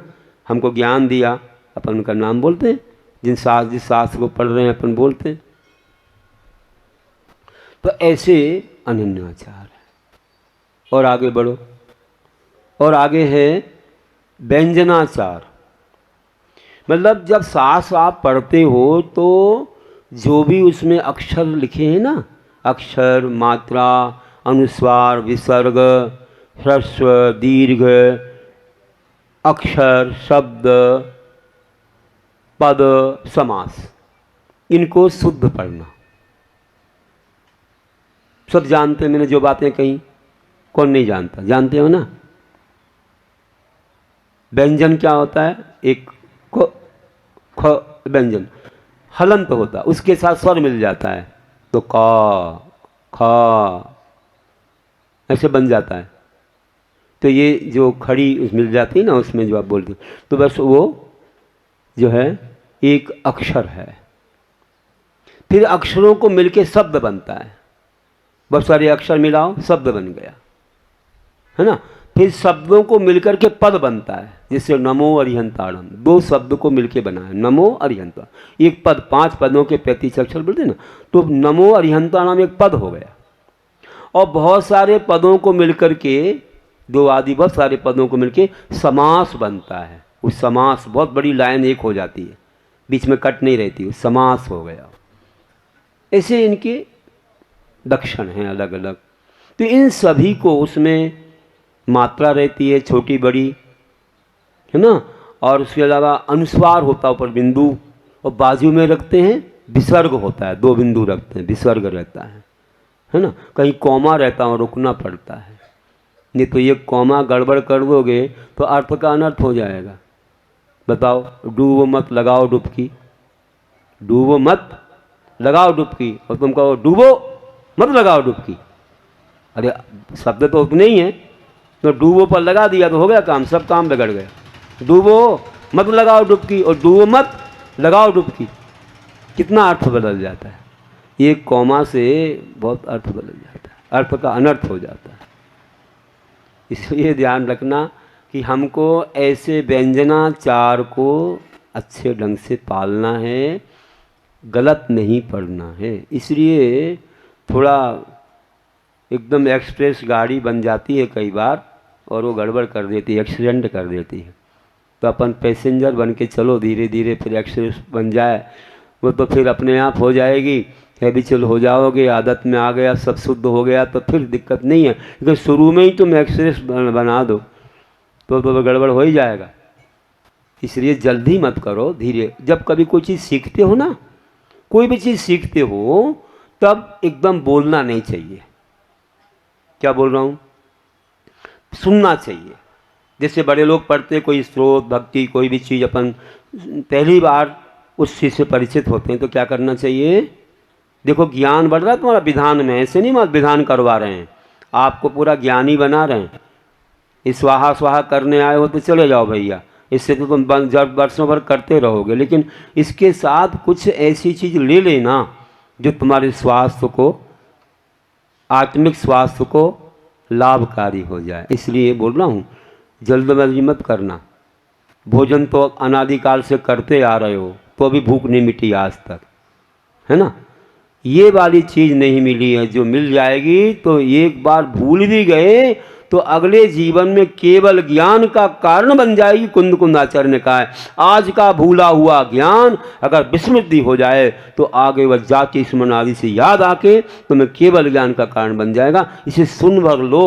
हमको ज्ञान दिया, अपन उनका नाम बोलते हैं, जिस शास्त्र को पढ़ रहे हैं अपन बोलते हैं। तो ऐसे अनन्याचार है। और आगे बढ़ो, और आगे है व्यंजनाचार। मतलब जब शास्त्र आप पढ़ते हो तो जो भी उसमें अक्षर लिखे हैं ना, अक्षर, मात्रा, अनुस्वार, विसर्ग, ह्रस्व, दीर्घ, अक्षर, शब्द, पद, समास, इनको शुद्ध पढ़ना। सब जानते हैं, मैंने जो बातें कही, कौन नहीं जानता, जानते हो ना। व्यंजन क्या होता है, एक ख व्यंजन हलंत होता है, उसके साथ स्वर मिल जाता है तो क ख ऐसे बन जाता है। तो ये जो खड़ी मिल जाती है ना, उसमें जो आप बोलते हो, तो बस वो जो है एक अक्षर है। फिर अक्षरों को मिलके शब्द बनता है, बहुत सारे अक्षर मिलाओ शब्द बन गया, है ना। फिर शब्दों को मिलकर के पद बनता है, जैसे नमो अरिहंताणम, दो शब्द को मिलके बना है नमो अरिहंता, एक पद, 5 पदों के 35 अक्षर बोलते हैं ना, तो नमो अरिहंताणम एक पद हो गया। और बहुत सारे पदों को मिलकर के, 2 आदि बहुत सारे पदों को मिलके समास बनता है। उस समास, बहुत बड़ी लाइन एक हो जाती है, बीच में कट नहीं रहती, समास हो गया। ऐसे इनके लक्षण हैं अलग अलग। तो इन सभी को, उसमें मात्रा रहती है छोटी बड़ी, है ना, और उसके अलावा अनुस्वार होता है ऊपर बिंदु, और बाजू में रखते हैं विसर्ग होता है, 2 बिंदु रखते हैं, विसर्ग रहता है ना। कहीं कॉमा रहता है और रुकना पड़ता है, नहीं तो ये कॉमा गड़बड़ कर दोगे तो अर्थ का अनर्थ हो जाएगा। बताओ, डूबो मत लगाओ डुबकी, डूबो मत लगाओ डुबकी, और तुम कहो डूबो मत लगाओ डुबकी, अरे शब्द तो उतने ही है, तो डूबो पर लगा दिया तो हो गया काम, सब काम बिगड़ गया। डूबो मत लगाओ डुबकी और डूबो मत लगाओ डुबकी, कितना अर्थ बदल जाता है। ये कॉमा से बहुत अर्थ बदल जाता है, अर्थ का अनर्थ हो जाता है। इसलिए ध्यान रखना कि हमको ऐसे व्यंजनाचार को अच्छे ढंग से पालना है, गलत नहीं पढ़ना है। इसलिए थोड़ा एकदम एक्सप्रेस गाड़ी बन जाती है कई बार, और वो गड़बड़ कर देती है, एक्सीडेंट कर देती है। तो अपन पैसेंजर बन के चलो धीरे धीरे, फिर एक्सप्रेस बन जाए वो तो फिर अपने आप हो जाएगी, हैबिचुअल हो जाओगे, आदत में आ गया, सब शुद्ध हो गया तो फिर दिक्कत नहीं है। लेकिन शुरू में ही तुम एक्सप्रेस बना दो तो गड़बड़ हो ही जाएगा। इसलिए जल्दी मत करो, धीरे। जब कभी कोई चीज़ सीखते हो ना, कोई भी चीज़ सीखते हो, तब एकदम बोलना नहीं चाहिए। क्या बोल रहा हूँ, सुनना चाहिए। जैसे बड़े लोग पढ़ते, कोई स्रोत भक्ति कोई भी चीज़, अपन पहली बार उस चीज़ से परिचित होते हैं तो क्या करना चाहिए, देखो ज्ञान बढ़ रहा है तुम्हारा विधान में, ऐसे नहीं मत विधान करवा रहे हैं, आपको पूरा ज्ञानी बना रहे हैं, ये स्वाहा स्वाहा करने आए हो तो चले जाओ भैया, इससे तो तुम वर्षों भर करते रहोगे, लेकिन इसके साथ कुछ ऐसी चीज़ ले लेना जो तुम्हारे स्वास्थ्य को, आत्मिक स्वास्थ्य को लाभकारी हो जाए। इसलिए बोल रहा हूँ, जल्दबाजी मत करना। भोजन तो अनादिकाल से करते आ रहे हो तो अभी भूख नहीं मिटी आज तक, है ना। ये वाली चीज़ नहीं मिली है, जो मिल जाएगी तो एक बार भूल भी गए तो अगले जीवन में केवल ज्ञान का कारण बन जाएगी। कुंद कुंदाचार्य ने कहा है, आज का भूला हुआ ज्ञान अगर विस्मृति हो जाए तो आगे वह जाति स्मरण आदि से याद आके तुम्हें केवल ज्ञान का कारण बन जाएगा। इसे सुन भर लो,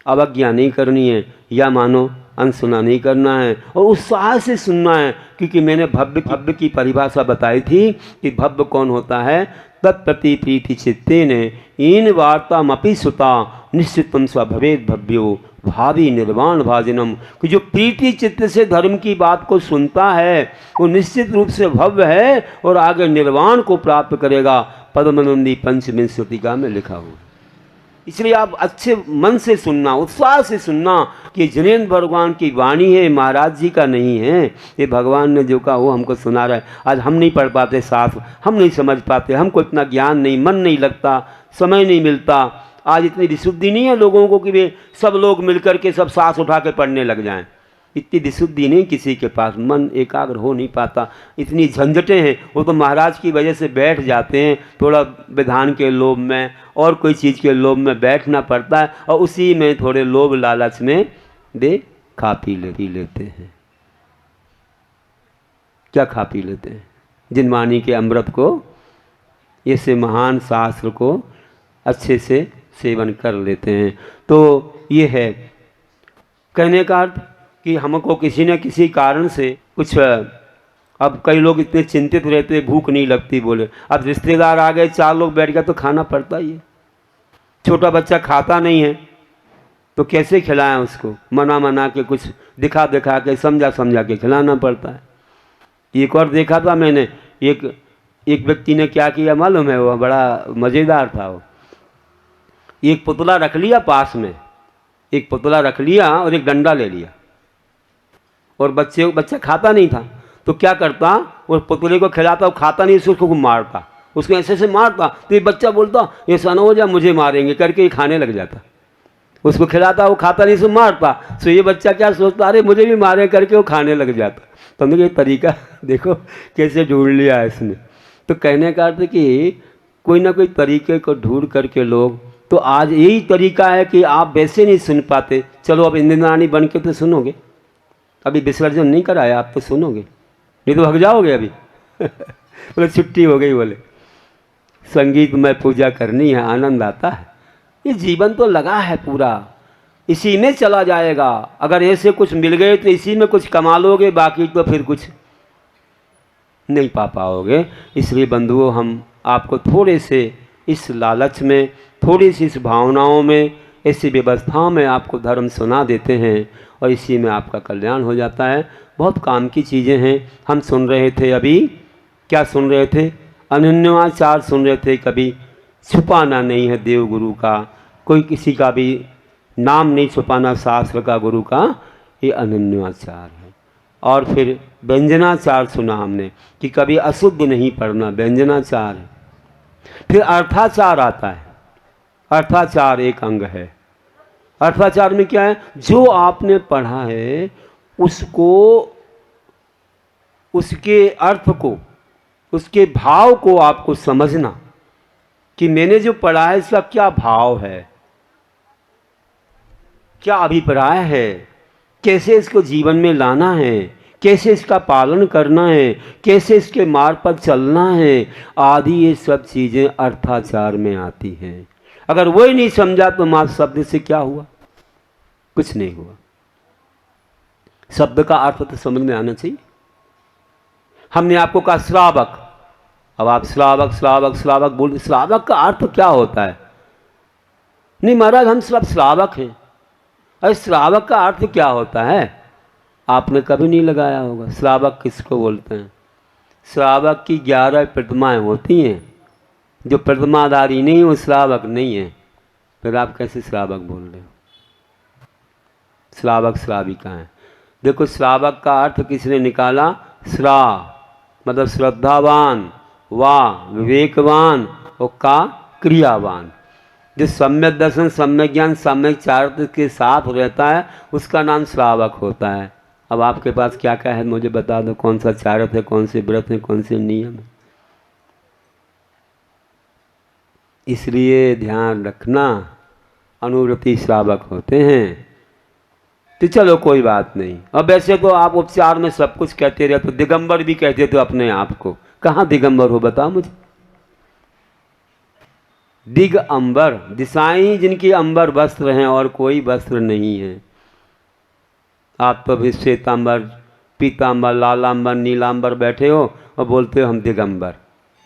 अवज्ञा नहीं करनी है, या मानो अनसुना नहीं करना है और उत्साह से सुनना है। क्योंकि मैंने भव्य की परिभाषा बताई थी कि भव्य कौन होता है, तत्प्रति प्रीति चित्तेन इन वार्तामपि सुता निश्चितम स्वभवेद भव्यो भावी निर्वाण भाजनम। कि जो प्रीति चित्त से धर्म की बात को सुनता है वो निश्चित रूप से भव्य है और आगे निर्वाण को प्राप्त करेगा। पद्मनंदी पंचविंशतिका में लिखा हुआ। इसलिए आप अच्छे मन से सुनना, उत्साह से सुनना कि जिनेन्द्र भगवान की वाणी है, महाराज जी का नहीं है। ये भगवान ने जो कहा वो हमको सुना रहा है। आज हम नहीं पढ़ पाते साथ, हम नहीं समझ पाते, हमको इतना ज्ञान नहीं, मन नहीं लगता, समय नहीं मिलता। आज इतनी विशुद्धि नहीं है लोगों को कि वे सब लोग मिलकर के सब सांस उठा के पढ़ने लग जाएं। इतनी विशुद्धि नहीं किसी के पास, मन एकाग्र हो नहीं पाता, इतनी झंझटें हैं। वो तो महाराज की वजह से बैठ जाते हैं, थोड़ा विधान के लोभ में और कोई चीज़ के लोभ में बैठना पड़ता है और उसी में थोड़े लोभ लालच में वे खा पी लेते हैं। क्या खा पी लेते हैं? जिनवाणी के अमृत को, ऐसे महान शास्त्र को अच्छे से सेवन कर लेते हैं। तो ये है कहने का अर्थ कि हमको किसी न किसी कारण से कुछ, अब कई लोग इतने चिंतित रहते, भूख नहीं लगती बोले, अब रिश्तेदार आ गए, 4 लोग बैठ गए तो खाना पड़ता ही है। छोटा बच्चा खाता नहीं है तो कैसे खिलाएं उसको, मना के कुछ दिखा के समझा के खिलाना पड़ता है। एक और देखा था मैंने, एक व्यक्ति ने क्या किया मालूम है, वो बड़ा मज़ेदार था। वो एक पुतला रख लिया पास में, एक पुतला रख लिया और एक डंडा ले लिया और बच्चा खाता नहीं था तो क्या करता, वो पुतले को खिलाता, वो खाता नहीं, उसको मारता, उसको ऐसे मारता तो ये बच्चा बोलता ये सन हो जा मुझे मारेंगे करके ये खाने लग जाता। उसको खिलाता, वो खाता नहीं, उसको मारता, तो ये बच्चा क्या सोचता, अरे मुझे भी मारे करके वो खाने लग जाता। तो हमने ये तरीका देखो कैसे ढूंढ लिया है इसने। तो कहने का अर्थ कि कोई ना कोई तरीके को ढूंढ करके लोग, तो आज यही तरीका है कि आप वैसे नहीं सुन पाते, चलो अब इंद्राणी बन के तो सुनोगे, अभी विसर्जन नहीं कराया आप तो सुनोगे, नहीं तो भाग जाओगे अभी। बोले छुट्टी हो गई, बोले संगीत में पूजा करनी है, आनंद आता है। ये जीवन तो लगा है पूरा, इसी में चला जाएगा। अगर ऐसे कुछ मिल गए तो इसी में कुछ कमा लोगे, बाकी तो फिर कुछ नहीं पा पाओगे। इसलिए बंधुओं, हम आपको थोड़े से इस लालच में, थोड़ी सी इस भावनाओं में, ऐसी व्यवस्थाओं में आपको धर्म सुना देते हैं और इसी में आपका कल्याण हो जाता है। बहुत काम की चीज़ें हैं। हम सुन रहे थे अभी, क्या सुन रहे थे, अनन्याचार सुन रहे थे। कभी छुपाना नहीं है देव गुरु का, कोई किसी का भी नाम नहीं छुपाना शास्त्र का, गुरु का, ये अनन्याचार है। और फिर व्यंजनाचार सुना हमने कि कभी अशुद्ध नहीं पढ़ना, व्यंजनाचार है। फिर अर्थाचार आता है, अर्थाचार एक अंग है। अर्थाचार में क्या है, जो आपने पढ़ा है उसको, उसके अर्थ को, उसके भाव को आपको समझना कि मैंने जो पढ़ा है इसका क्या भाव है, क्या अभिप्राय है, कैसे इसको जीवन में लाना है, कैसे इसका पालन करना है, कैसे इसके मार्ग पर चलना है, आदि ये सब चीज़ें अर्थाचार में आती हैं। अगर वही नहीं समझा तो मात्र शब्द से क्या हुआ, कुछ नहीं हुआ। शब्द का अर्थ तो समझ में आना चाहिए। हमने आपको कहा श्रावक, अब आप श्रावक श्रावक श्रावक बोल, श्रावक का अर्थ क्या होता है? नहीं महाराज हम सब श्रावक हैं। अरे श्रावक का अर्थ क्या होता है? आपने कभी नहीं लगाया होगा। श्रावक किसको बोलते हैं? श्रावक की 11 प्रतिमाएं होती हैं, जो प्रतिमाधारी नहीं वो श्रावक नहीं है। फिर आप कैसे श्रावक बोल रहे हो? श्रावक श्राविका हैं। देखो श्रावक का अर्थ किसने निकाला? श्रा मतलब श्रद्धावान, वाह विवेकवान, और का क्रियावान। जो सम्यक दर्शन, सम्यक ज्ञान, सम्यक चारित्र के साथ रहता है उसका नाम श्रावक होता है। अब आपके पास क्या क्या है मुझे बता दो, कौन सा चारित्र है, कौन से व्रत है, कौन से नियम है। इसलिए ध्यान रखना, अनुव्रती श्रावक होते हैं। तो चलो कोई बात नहीं। अब वैसे तो आप उपचार में सब कुछ कहते रहे, तो दिगंबर भी कहते थे अपने आप को। कहाँ दिगंबर हो बताओ मुझे? दिग अंबर, दिशाएं जिनकी अंबर वस्त्र हैं और कोई वस्त्र नहीं है। आप तो भी श्वेतांबर, पीतांबर, लालांबर, नीलांबर बैठे हो और बोलते हो हम दिगंबर।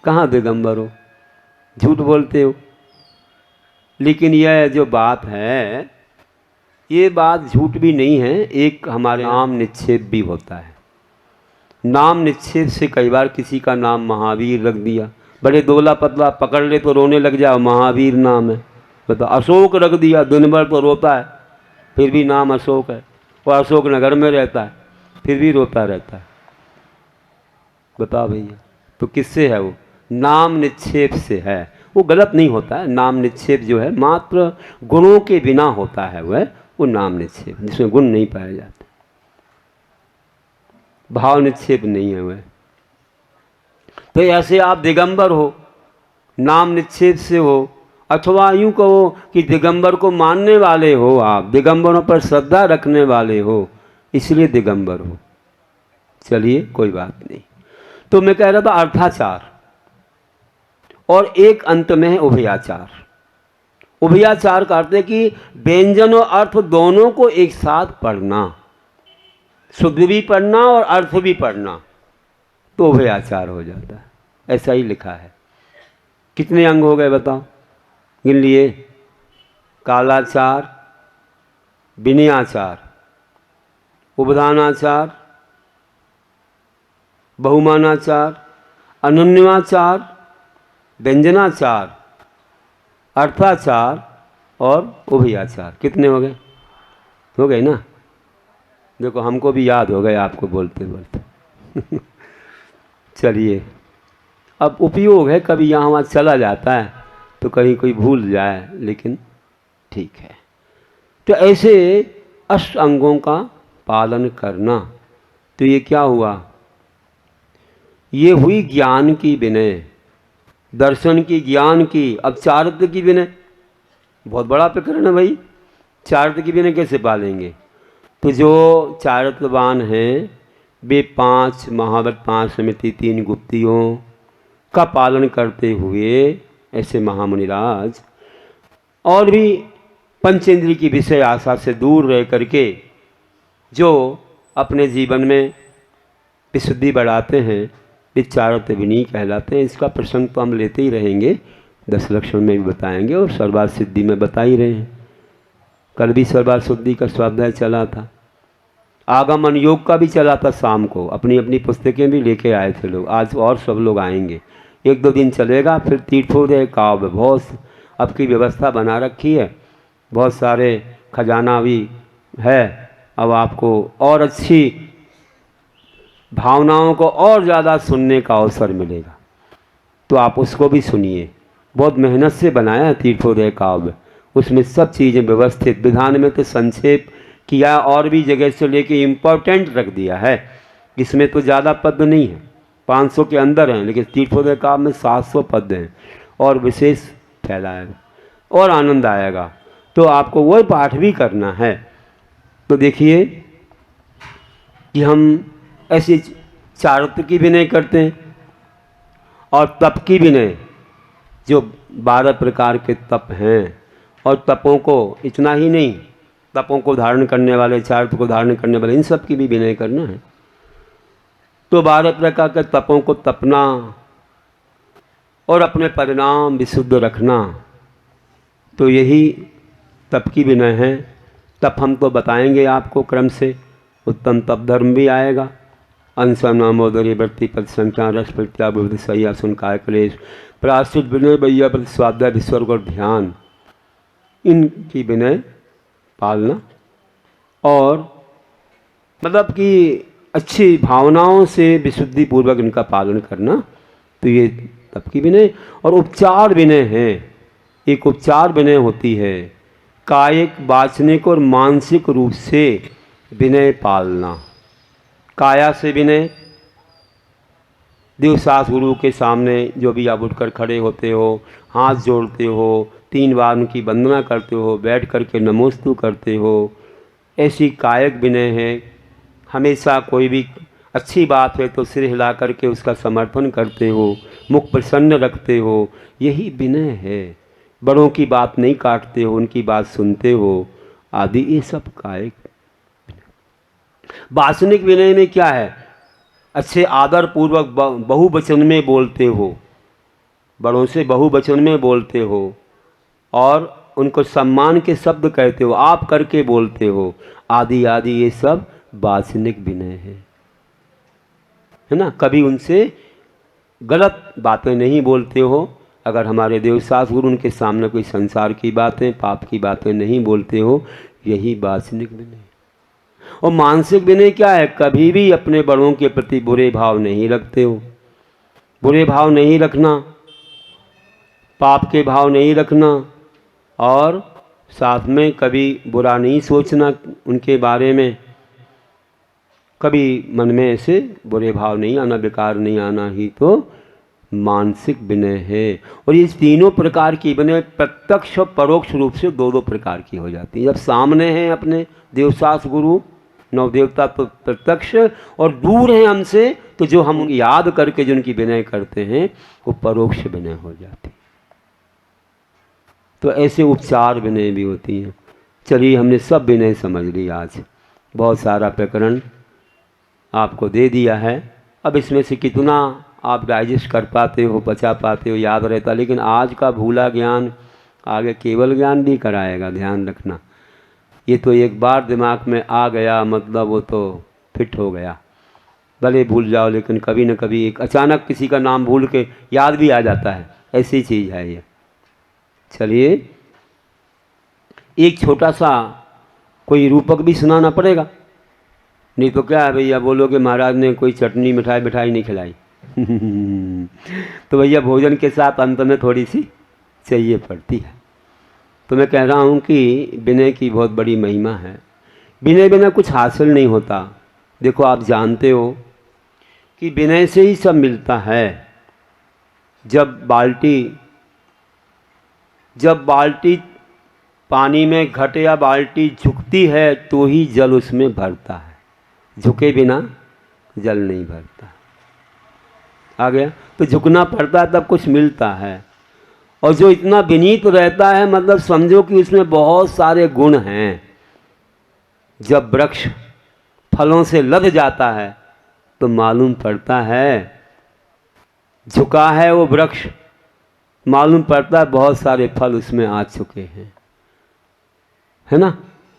कहाँ दिगंबर हो? झूठ बोलते हो। लेकिन यह जो बात है, ये बात झूठ भी नहीं है। एक हमारे नाम निक्षेप भी होता है। नाम निक्षेप से कई बार किसी का नाम महावीर रख दिया। बड़े दोला पतला पकड़ ले तो रोने लग जाओ, महावीर नाम है। बताओ, अशोक रख दिया, दिन भर तो रोता है फिर भी नाम अशोक है, और अशोक नगर में रहता है फिर भी रोता रहता है। बताओ भैया, तो किससे है वो? नाम निक्षेप से है। वो गलत नहीं होता है। नाम निक्षेप जो है मात्र गुणों के बिना होता है, वह वो नाम निक्षेप, जिसमें गुण नहीं पाए जाते। भाव निक्षेप नहीं है वह। तो ऐसे आप दिगंबर हो, नाम निक्षेप से हो, अथवा यूं कहो कि दिगंबर को मानने वाले हो, आप दिगंबरों पर श्रद्धा रखने वाले हो, इसलिए दिगंबर हो। चलिए कोई बात नहीं। तो मैं कह रहा था अर्थाचार, और एक अंत में है उभयाचार। उभयाचार करते कि व्यंजन और अर्थ दोनों को एक साथ पढ़ना, शुद्ध भी पढ़ना और अर्थ भी पढ़ना, तो उभयाचार हो जाता है। ऐसा ही लिखा है। कितने अंग हो गए बताओ, गिन लिए? कालाचार, विनयाचार, उपधानाचार, बहुमानाचार, अनन्याचार, व्यंजनाचार, अर्थाचार और उभयाचार। कितने हो गए? हो गए ना? देखो हमको भी याद हो गए आपको बोलते बोलते। चलिए, अब उपयोग है, कभी यहाँ वहाँ चला जाता है तो कहीं कोई भूल जाए, लेकिन ठीक है। तो ऐसे अष्ट अंगों का पालन करना। तो ये क्या हुआ? ये हुई ज्ञान की विनय, दर्शन की, ज्ञान की। अब चारित्र की विनय बहुत बड़ा प्रकरण है भाई। चारित्र की विनय कैसे पालेंगे? तो जो चारित्रवान हैं वे 5 महाव्रत, 5 समिति, 3 गुप्तियों का पालन करते हुए ऐसे महामुनिराज, और भी पंचेंद्रिय की विषय आशा से दूर रह करके जो अपने जीवन में विशुद्धि बढ़ाते हैं, वे चारित्र विनयी कहलाते हैं। इसका प्रसंग तो हम लेते ही रहेंगे, 10 लक्षण में भी बताएंगे और सर्वार्थ सिद्धि में बता ही रहे हैं। कल भी सर्वार्थ सिद्धि का स्वाध्याय चला था, आगमन योग का भी चला था। शाम को अपनी अपनी पुस्तकें भी लेके आए थे लोग। आज और सब लोग आएंगे, 1-2 दिन चलेगा। फिर तीर्थोदय काव्य बहुत अब की व्यवस्था बना रखी है, बहुत सारे खजाना भी है। अब आपको और अच्छी भावनाओं को और ज़्यादा सुनने का अवसर मिलेगा, तो आप उसको भी सुनिए। बहुत मेहनत से बनाया है तीर्थोदय काव्य, उसमें सब चीज़ें व्यवस्थित, विधान में तो संक्षेप किया और भी जगह से लेके इम्पोर्टेंट रख दिया है। इसमें तो ज़्यादा पद नहीं है, 500 के अंदर हैं, लेकिन तीर्थोदय काव्य में 700 पद हैं और विशेष फैलाएगा और आनंद आएगा। तो आपको वही पाठ भी करना है। तो देखिए कि हम ऐसी चारित्र की विनय करते हैं और तप की विनय, जो 12 प्रकार के तप हैं। और तपों को इतना ही नहीं, तपों को धारण करने वाले, चारित्र को धारण करने वाले, इन सब की भी विनय करना है। तो 12 प्रकार के तपों को तपना और अपने परिणाम विशुद्ध रखना, तो यही तप की विनय है। तप हम तो बताएंगे आपको क्रम से। उत्तम तप धर्म भी आएगा, अंसा नामोदरी वृत्ति पद संख्या रस प्रत्या बुद्धि सैया सुन काय क्लेश प्राश्चित विनय भैया प्रति स्वाध्याय विस्वर्ग और ध्यान, इनकी विनय पालना। और मतलब कि अच्छी भावनाओं से विशुद्धि पूर्वक इनका पालन करना, तो ये तब की विनय। और उपचार विनय है, एक उपचार विनय होती है, कायिक वाचनिक और मानसिक रूप से विनय पालना। काया से विनय, देवशास्त्र गुरु के सामने जो भी आप उठकर खड़े होते हो, हाथ जोड़ते हो, 3 बार उनकी वंदना करते हो, बैठ करके नमोस्तु करते हो, ऐसी कायिक विनय है। हमेशा कोई भी अच्छी बात है तो सिर हिला करके उसका समर्थन करते हो, मुख प्रसन्न रखते हो, यही विनय है। बड़ों की बात नहीं काटते हो, उनकी बात सुनते हो आदि, ये सब कायिक। वासनिक विनय में क्या है? अच्छे आदर पूर्वक बहुवचन में बोलते हो, बड़ों से बहुवचन में बोलते हो और उनको सम्मान के शब्द कहते हो, आप करके बोलते हो आदि आदि, ये सब वासनिक विनय है ना। कभी उनसे गलत बातें नहीं बोलते हो। अगर हमारे देवशास्त्र गुरु उनके सामने कोई संसार की बातें, पाप की बातें नहीं बोलते हो, यही वासनिक विनय। और मानसिक विनय क्या है? कभी भी अपने बड़ों के प्रति बुरे भाव नहीं रखते हो। बुरे भाव नहीं रखना, पाप के भाव नहीं रखना, और साथ में कभी बुरा नहीं सोचना उनके बारे में, कभी मन में ऐसे बुरे भाव नहीं आना, विकार नहीं आना, ही तो मानसिक विनय है। और ये तीनों प्रकार की विनय प्रत्यक्ष और परोक्ष रूप से दो प्रकार की हो जाती है। जब सामने हैं अपने देवशास्त्र गुरु नवदेवता तो प्रत्यक्ष, और दूर हैं हमसे तो जो हम याद करके जो उनकी विनय करते हैं वो परोक्ष विनय हो जाती है। तो ऐसे उपचार विनय भी होती हैं। चलिए, हमने सब विनय समझ ली। आज बहुत सारा प्रकरण आपको दे दिया है। अब इसमें से कितना आप डाइजेस्ट कर पाते हो, बचा पाते हो, याद रहता, लेकिन आज का भूला ज्ञान आगे केवल ज्ञान भी कराएगा, ध्यान रखना। ये तो एक बार दिमाग में आ गया मतलब वो तो फिट हो गया। भले भूल जाओ, लेकिन कभी न कभी एक अचानक किसी का नाम भूल के याद भी आ जाता है, ऐसी चीज़ है ये। चलिए, एक छोटा सा कोई रूपक भी सुनाना पड़ेगा, नहीं तो क्या है भैया, बोलोगे महाराज ने कोई चटनी मिठाई मिठाई नहीं खिलाई। तो भैया भोजन के साथ अंत में थोड़ी सी चाहिए पड़ती है। तो मैं कह रहा हूँ कि विनय की बहुत बड़ी महिमा है। विनय बिना कुछ हासिल नहीं होता। देखो, आप जानते हो कि विनय से ही सब मिलता है। जब बाल्टी पानी में घट या बाल्टी झुकती है तो ही जल उसमें भरता है, झुके बिना जल नहीं भरता। आ गया? तो झुकना पड़ता है तब कुछ मिलता है। और जो इतना विनीत रहता है, मतलब समझो कि उसमें बहुत सारे गुण हैं। जब वृक्ष फलों से लद जाता है तो मालूम पड़ता है झुका है वो वृक्ष, मालूम पड़ता है बहुत सारे फल उसमें आ चुके हैं, है ना।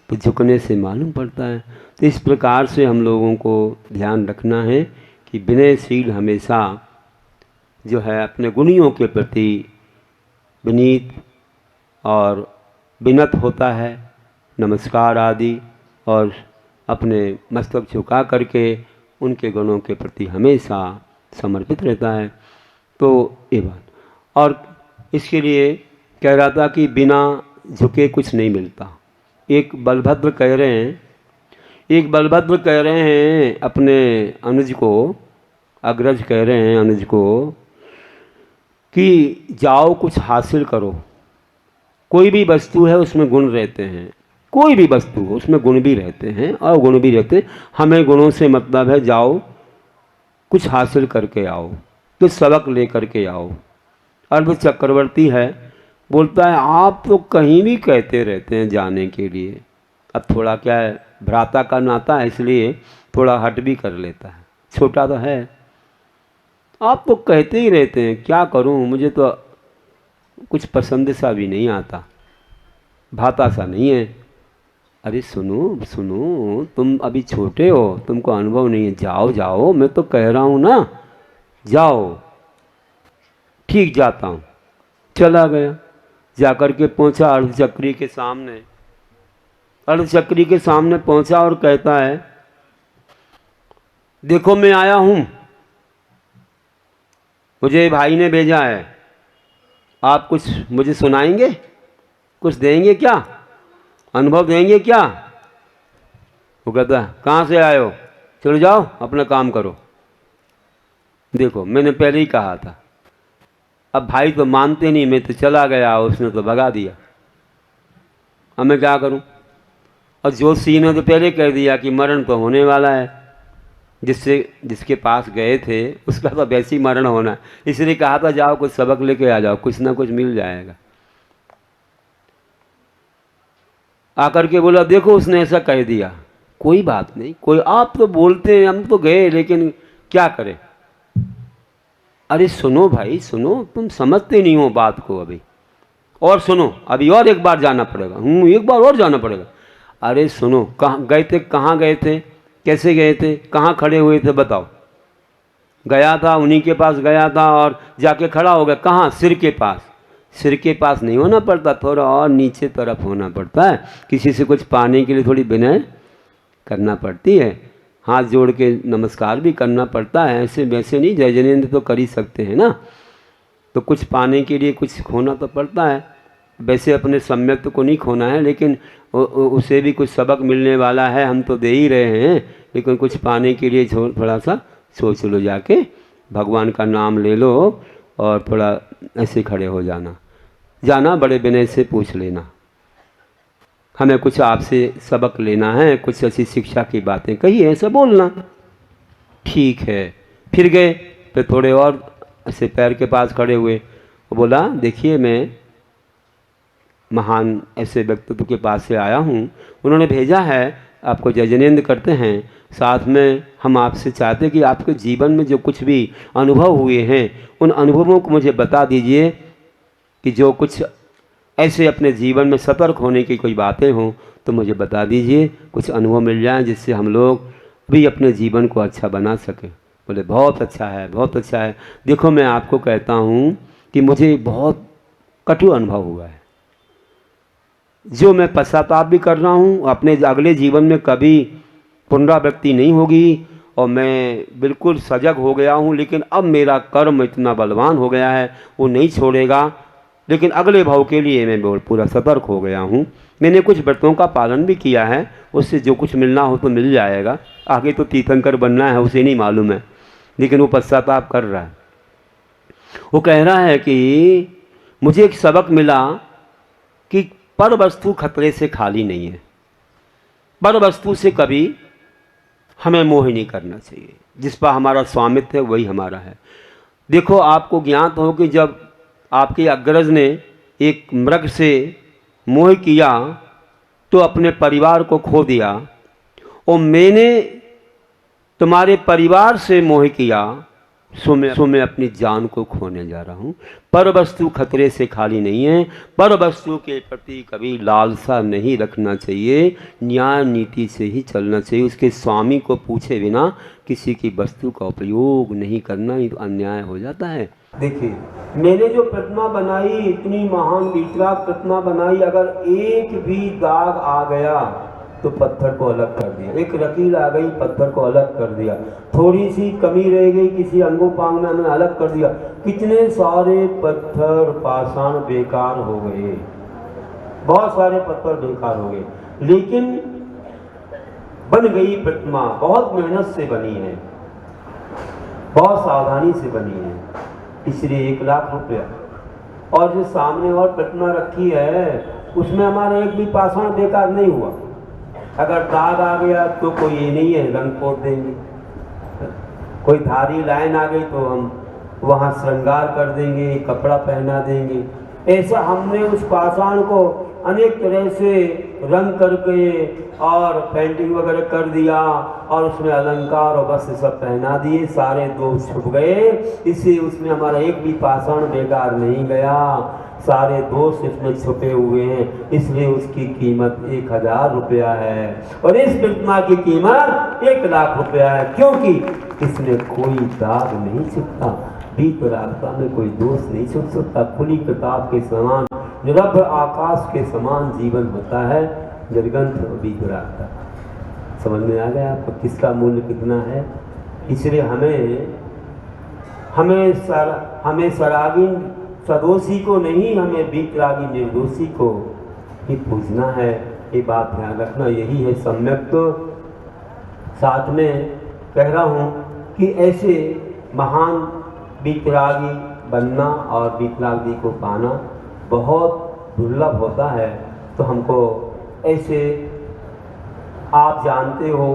तो झुकने से मालूम पड़ता है। तो इस प्रकार से हम लोगों को ध्यान रखना है कि विनयशील हमेशा जो है अपने गुणियों के प्रति विनीत और विनत होता है, नमस्कार आदि, और अपने मस्तक झुका करके उनके गुणों के प्रति हमेशा समर्पित रहता है। तो ये बात। और इसके लिए कह रहा था कि बिना झुके कुछ नहीं मिलता। एक बलभद्र कह रहे हैं अपने अनुज को, अग्रज कह रहे हैं अनुज को कि जाओ कुछ हासिल करो। कोई भी वस्तु है उसमें गुण रहते हैं, कोई भी वस्तु उसमें गुण भी रहते हैं और गुण भी रहते हैं। हमें गुणों से मतलब है जाओ कुछ हासिल करके आओ, कुछ सबक ले करके आओ। अर्ध चक्रवर्ती है, बोलता है आप तो कहीं भी कहते रहते हैं जाने के लिए। अब थोड़ा क्या है, भ्राता का नाता है इसलिए थोड़ा हट भी कर लेता है, छोटा तो है। आप तो कहते ही रहते हैं, क्या करूं, मुझे तो कुछ पसंद सा भी नहीं आता, भाता सा नहीं है। अरे सुनो सुनो, तुम अभी छोटे हो, तुमको अनुभव नहीं है, जाओ जाओ, मैं तो कह रहा हूं ना, जाओ। ठीक, जाता हूं। चला गया, जाकर के पहुंचा अर्धचक्री के सामने। अर्धचक्री के सामने पहुंचा और कहता है, देखो मैं आया हूं, मुझे भाई ने भेजा है, आप कुछ मुझे सुनाएंगे, कुछ देंगे क्या, अनुभव देंगे क्या? वो कहता है, कहाँ से आए हो, चलो जाओ अपना काम करो। देखो मैंने पहले ही कहा था। अब भाई तो मानते नहीं, मैं तो चला गया, उसने तो भगा दिया, अब मैं क्या करूं? और ज्योतिषी ने तो पहले कह दिया कि मरण तो होने वाला है, जिसके पास गए थे उसका तो वैसे ही मरण होना है, इसलिए कहा था जाओ कुछ सबक लेके आ जाओ, कुछ ना कुछ मिल जाएगा। आकर के बोला, देखो उसने ऐसा कह दिया, कोई बात नहीं, कोई आप तो बोलते हैं, हम तो गए, लेकिन क्या करें? अरे सुनो भाई सुनो, तुम समझते नहीं हो बात को अभी, और सुनो अभी और एक बार जाना पड़ेगा। एक बार और जाना पड़ेगा। अरे सुनो, कहाँ गए थे, कहाँ गए थे, कैसे गए थे, कहाँ खड़े हुए थे, बताओ। गया था, उन्हीं के पास गया था और जाके खड़ा हो गया। कहाँ? सिर के पास। सिर के पास नहीं होना पड़ता, थोड़ा और नीचे तरफ होना पड़ता है। किसी से कुछ पाने के लिए थोड़ी विनय करना पड़ती है, हाथ जोड़ के नमस्कार भी करना पड़ता है, ऐसे वैसे नहीं, जय जिनेंद्र तो कर ही सकते हैं ना। तो कुछ पाने के लिए कुछ खोना तो पड़ता है। वैसे अपने सम्यक्त्व को नहीं खोना है, लेकिन उसे भी कुछ सबक मिलने वाला है, हम तो दे ही रहे हैं, लेकिन कुछ पाने के लिए थोड़ा सा सोच लो, जाके भगवान का नाम ले लो और थोड़ा ऐसे खड़े हो जाना, बड़े विनय से पूछ लेना, हमें कुछ आपसे सबक लेना है, कुछ ऐसी शिक्षा की बातें कहिए, ऐसा बोलना। ठीक है। फिर गए, फिर थोड़े और ऐसे पैर के पास खड़े हुए, वो बोला, देखिए मैं महान ऐसे व्यक्तित्व के पास से आया हूँ, उन्होंने भेजा है, आपको जय जिनेंद्र करते हैं, साथ में हम आपसे चाहते हैं कि आपके जीवन में जो कुछ भी अनुभव हुए हैं उन अनुभवों को मुझे बता दीजिए, कि जो कुछ ऐसे अपने जीवन में सतर्क होने की कोई बातें हों तो मुझे बता दीजिए, कुछ अनुभव मिल जाए जिससे हम लोग भी अपने जीवन को अच्छा बना सकें। बोले बहुत अच्छा है, बहुत अच्छा है। देखो मैं आपको कहता हूँ कि मुझे बहुत कटु अनुभव हुआ है, जो मैं पश्चाताप भी कर रहा हूँ, अपने अगले जीवन में कभी पुनरावृत्ति नहीं होगी, और मैं बिल्कुल सजग हो गया हूँ। लेकिन अब मेरा कर्म इतना बलवान हो गया है, वो नहीं छोड़ेगा, लेकिन अगले भाव के लिए मैं पूरा सतर्क हो गया हूँ। मैंने कुछ व्रतों का पालन भी किया है, उससे जो कुछ मिलना हो तो मिल जाएगा। आगे तो तीर्थंकर बनना है, उसे नहीं मालूम है, लेकिन वो पश्चाताप कर रहा है। वो कह रहा है कि मुझे एक सबक मिला कि पर वस्तु खतरे से खाली नहीं है, पर वस्तु से कभी हमें मोह नहीं करना चाहिए, जिस पर हमारा स्वामित्व है वही हमारा है। देखो आपको ज्ञात हो कि जब आपके अग्रज ने एक मृग से मोह किया तो अपने परिवार को खो दिया, और मैंने तुम्हारे परिवार से मोह किया, सो मैं अपनी जान को खोने जा रहा हूँ। पर वस्तु खतरे से खाली नहीं है, पर वस्तु के प्रति कभी लालसा नहीं रखना चाहिए, न्याय नीति से ही चलना चाहिए। उसके स्वामी को पूछे बिना किसी की वस्तु का उपयोग नहीं करना, ये तो अन्याय हो जाता है। देखिए मैंने जो प्रतिमा बनाई, इतनी महान विकराल प्रतिमा बनाई, अगर एक भी दाग आ गया तो पत्थर को अलग कर दिया, एक रकील आ गई पत्थर को अलग कर दिया, थोड़ी सी कमी रह गई किसी अंगोपांग में हमने अलग कर दिया। कितने सारे पत्थर पाषाण बेकार हो गए, बहुत सारे पत्थर बेकार हो गए, लेकिन बन गई प्रतिमा, बहुत मेहनत से बनी है, बहुत सावधानी से बनी है, इसलिए 1 लाख रुपया। और जो सामने और प्रतिमा रखी है उसमें हमारा एक भी पाषाण बेकार नहीं हुआ। अगर दाग आ गया तो कोई ये नहीं है, रंग पोत देंगे, कोई धारी लाइन आ गई तो हम वहाँ श्रृंगार कर देंगे, कपड़ा पहना देंगे। ऐसा हमने उस पाषाण को अनेक तरह से रंग करके और पेंटिंग वगैरह कर दिया, और उसमें अलंकार और वस्त्र सब पहना दिए, सारे दोष छुप गए, इससे उसमें हमारा एक भी पाषाण बेकार नहीं गया, सारे दोष इसमें छुपे हुए हैं, इसलिए उसकी कीमत 1000 रुपया है, और इस प्रतिमा की कीमत 1 लाख रुपया है, क्योंकि इसमें कोई दाग नहीं छुपता, विपरागता में कोई दोष नहीं छुप सकता, खुली किताब के समान, निरभ्र आकाश के समान जीवन होता है। निर्गंथ और बीतरागता। समझ में आ गया आपको किसका मूल्य कितना है। इसलिए हमें सरागी सदोषी को नहीं, हमें बीतरागी निर्दोषी को ही पूजना है। ये बात ध्यान रखना, यही है सम्यक। तो साथ में कह रहा हूँ कि ऐसे महान बीतरागी बनना और बीतरागी को पाना बहुत दुर्लभ होता है। तो हमको ऐसे, आप जानते हो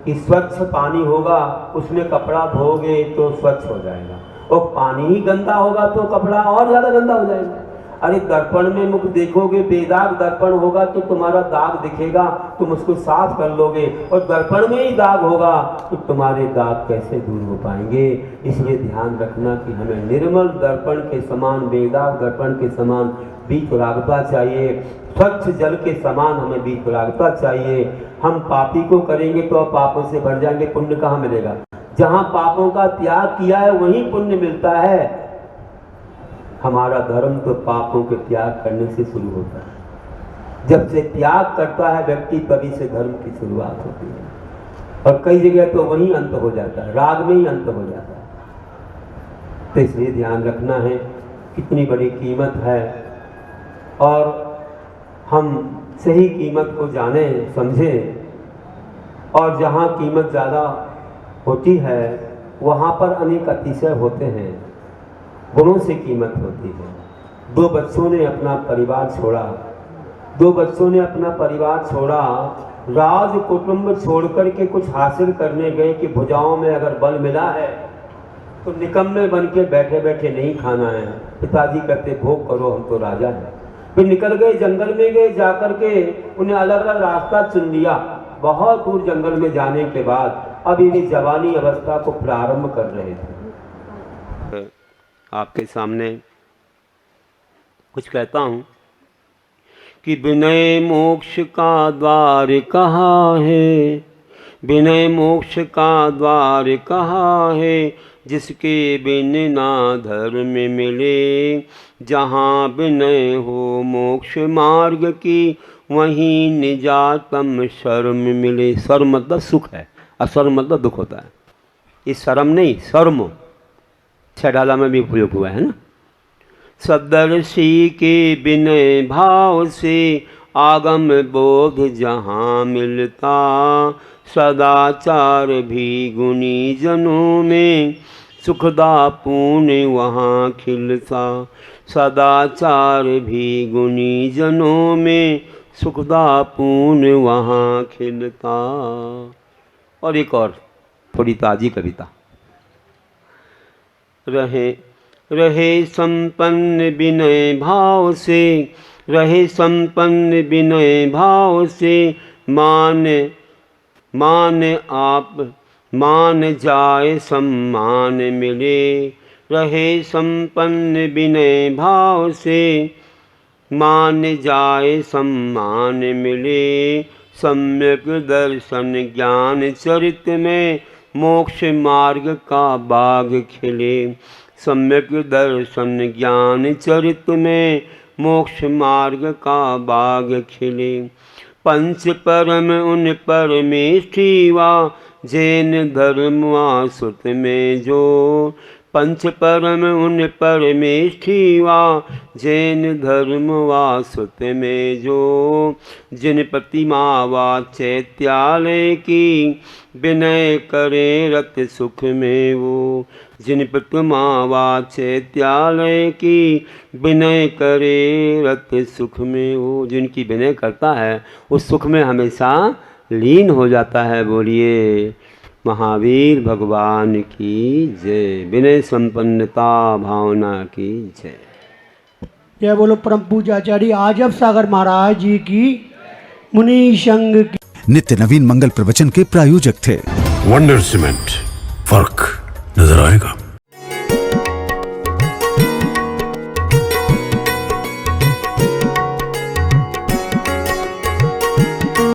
कि स्वच्छ पानी होगा, उसमें कपड़ा धोगे तो स्वच्छ हो जाएगा, और पानी ही गंदा होगा तो कपड़ा और ज़्यादा गंदा हो जाएगा। अरे दर्पण में मुख देखोगे, बेदाग दर्पण होगा तो तुम्हारा दाग दिखेगा, तुम उसको साफ कर लोगे, और दर्पण में ही दाग होगा तो तुम्हारे दाग कैसे दूर हो पाएंगे। इसलिए ध्यान रखना कि हमें निर्मल दर्पण के समान, बेदाग दर्पण के समान बीतरागता चाहिए, स्वच्छ जल के समान हमें बीतरागता चाहिए। हम पापी को करेंगे तो पापों से भर जाएंगे, पुण्य कहाँ मिलेगा। जहाँ पापों का त्याग किया है वहीं पुण्य मिलता है। हमारा धर्म तो पापों के त्याग करने से शुरू होता है। जब से त्याग करता है व्यक्ति, तभी से धर्म की शुरुआत होती है, और कई जगह तो वहीं अंत हो जाता है, राग में ही अंत हो जाता है। तो इसलिए ध्यान रखना है कितनी बड़ी कीमत है, और हम सही कीमत को जाने समझें, और जहाँ कीमत ज़्यादा होती है वहाँ पर अनेक अतिशय होते हैं, गुणों से कीमत होती है। दो बच्चों ने अपना परिवार छोड़ा, राज कुटुंब छोड़कर के कुछ हासिल करने गए कि भुजाओं में अगर बल मिला है तो निकम्मे बन के बैठे बैठे नहीं खाना है। पिताजी कहते भोग करो, हम तो राजा हैं। फिर निकल गए, जंगल में गए, जाकर के उन्हें अलग अलग रास्ता चुन लिया। बहुत दूर जंगल में जाने के बाद अब ये जवानी अवस्था को प्रारंभ कर रहे थे। आपके सामने कुछ कहता हूँ कि विनय मोक्ष का द्वार कहाँ है, विनय मोक्ष का द्वार कहाँ है, जिसके बिन ना धर्म मिले। जहाँ विनय हो मोक्ष मार्ग की, वहीं निजातम शर्म मिले। शर्म मतलब सुख है, असर्म मतलब दुख होता है। ये शर्म नहीं, शर्म छडाला में भी उपयोग हुआ है ना। सदर्शी के विनय भाव से आगम बोध जहाँ मिलता, सदाचार भी गुणी जनों में सुखदा पुण्य वहाँ खिलता। सदाचार भी गुणी जनों में सुखदा पुण्य वहाँ खिलता। और एक और थोड़ी ताजी कविता। रहे संपन्न विनय भाव से, रहे संपन्न विनय भाव से, मान जाए सम्मान मिले। रहे संपन्न विनय भाव से, मान जाए सम्मान मिले। सम्यक दर्शन ज्ञान चरित में मोक्ष मार्ग का बाग खिले। सम्यक दर्शन ज्ञान चरित में मोक्ष मार्ग का बाग खिले। पंच परम उन परमेष्ठी वा, जैन धर्म वा सुत में जो। पंच परम उन परमेष्ठी वा, जैन धर्म वा सुत में जो। जिन प्रतिमा वा चैत्यालय की, विनय करे रत सुख में वो। जिन प्रतिमा वा चैत्यालय की, विनय करे रत सुख में वो। जिनकी विनय करता है उस सुख में हमेशा लीन हो जाता है। बोलिए महावीर भगवान की जय। विनय संपन्नता भावना की जय। जय बोलो परम पूज्य आचार्य आजब सागर महाराज जी की, मुनि संघ की। नित्य नवीन मंगल प्रवचन के प्रायोजक थे वंडर सीमेंट, फर्क